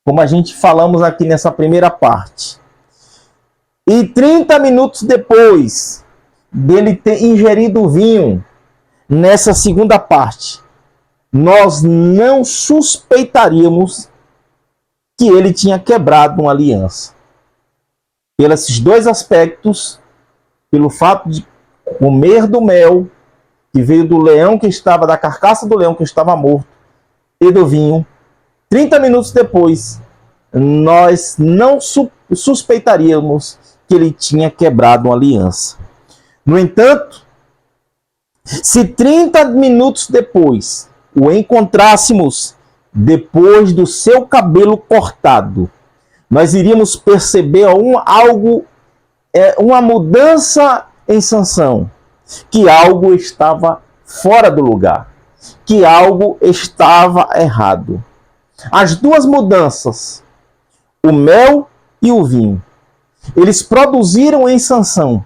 como a gente falamos aqui nessa primeira parte, e 30 minutos depois dele ter ingerido vinho, nessa segunda parte, nós não suspeitaríamos que ele tinha quebrado uma aliança. Pelos dois aspectos, pelo fato de comer do mel que veio do leão que estava, da carcaça do leão que estava morto, e do vinho, 30 minutos depois, nós não suspeitaríamos que ele tinha quebrado uma aliança. No entanto, se 30 minutos depois o encontrássemos depois do seu cabelo cortado, nós iríamos perceber uma mudança em Sansão, que algo estava fora do lugar, que algo estava errado. As duas mudanças, o mel e o vinho, eles produziram em Sansão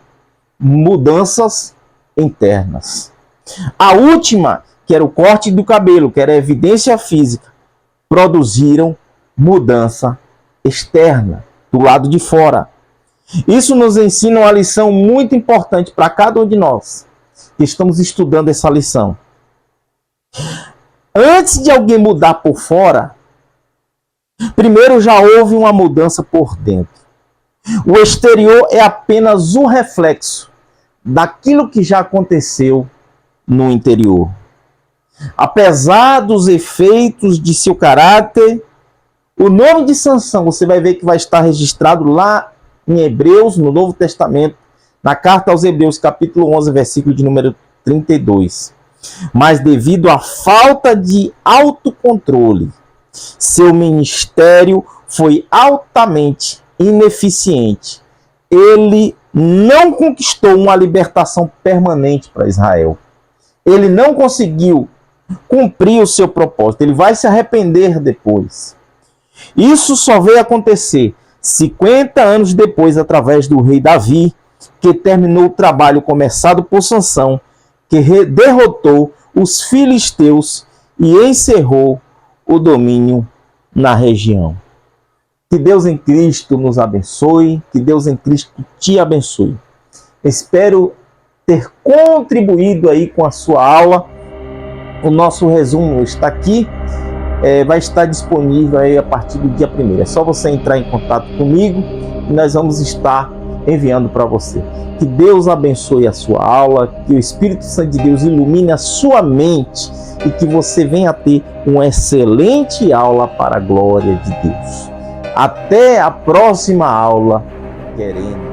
mudanças internas. A última, que era o corte do cabelo, que era a evidência física, produziram mudança externa, do lado de fora. Isso nos ensina uma lição muito importante para cada um de nós que estamos estudando essa lição. Antes de alguém mudar por fora, primeiro já houve uma mudança por dentro. O exterior é apenas um reflexo daquilo que já aconteceu no interior. Apesar dos efeitos de seu caráter, o nome de Sansão, você vai ver que vai estar registrado lá em Hebreus, no Novo Testamento, na carta aos Hebreus, capítulo 11, versículo de número 32. Mas devido à falta de autocontrole, seu ministério foi altamente ineficiente. Ele não conquistou uma libertação permanente para Israel. Ele não conseguiu cumprir o seu propósito. Ele vai se arrepender depois. Isso só veio acontecer 50 anos depois, através do rei Davi, que terminou o trabalho começado por Sansão, que derrotou os filisteus e encerrou o domínio na região. Que Deus em Cristo nos abençoe, que Deus em Cristo te abençoe. Espero ter contribuído aí com a sua aula. O nosso resumo está aqui, vai estar disponível aí a partir do dia 1º. É só você entrar em contato comigo e nós vamos estar enviando para você. Que Deus abençoe a sua aula, que o Espírito Santo de Deus ilumine a sua mente e que você venha a ter uma excelente aula para a glória de Deus. Até a próxima aula, querendo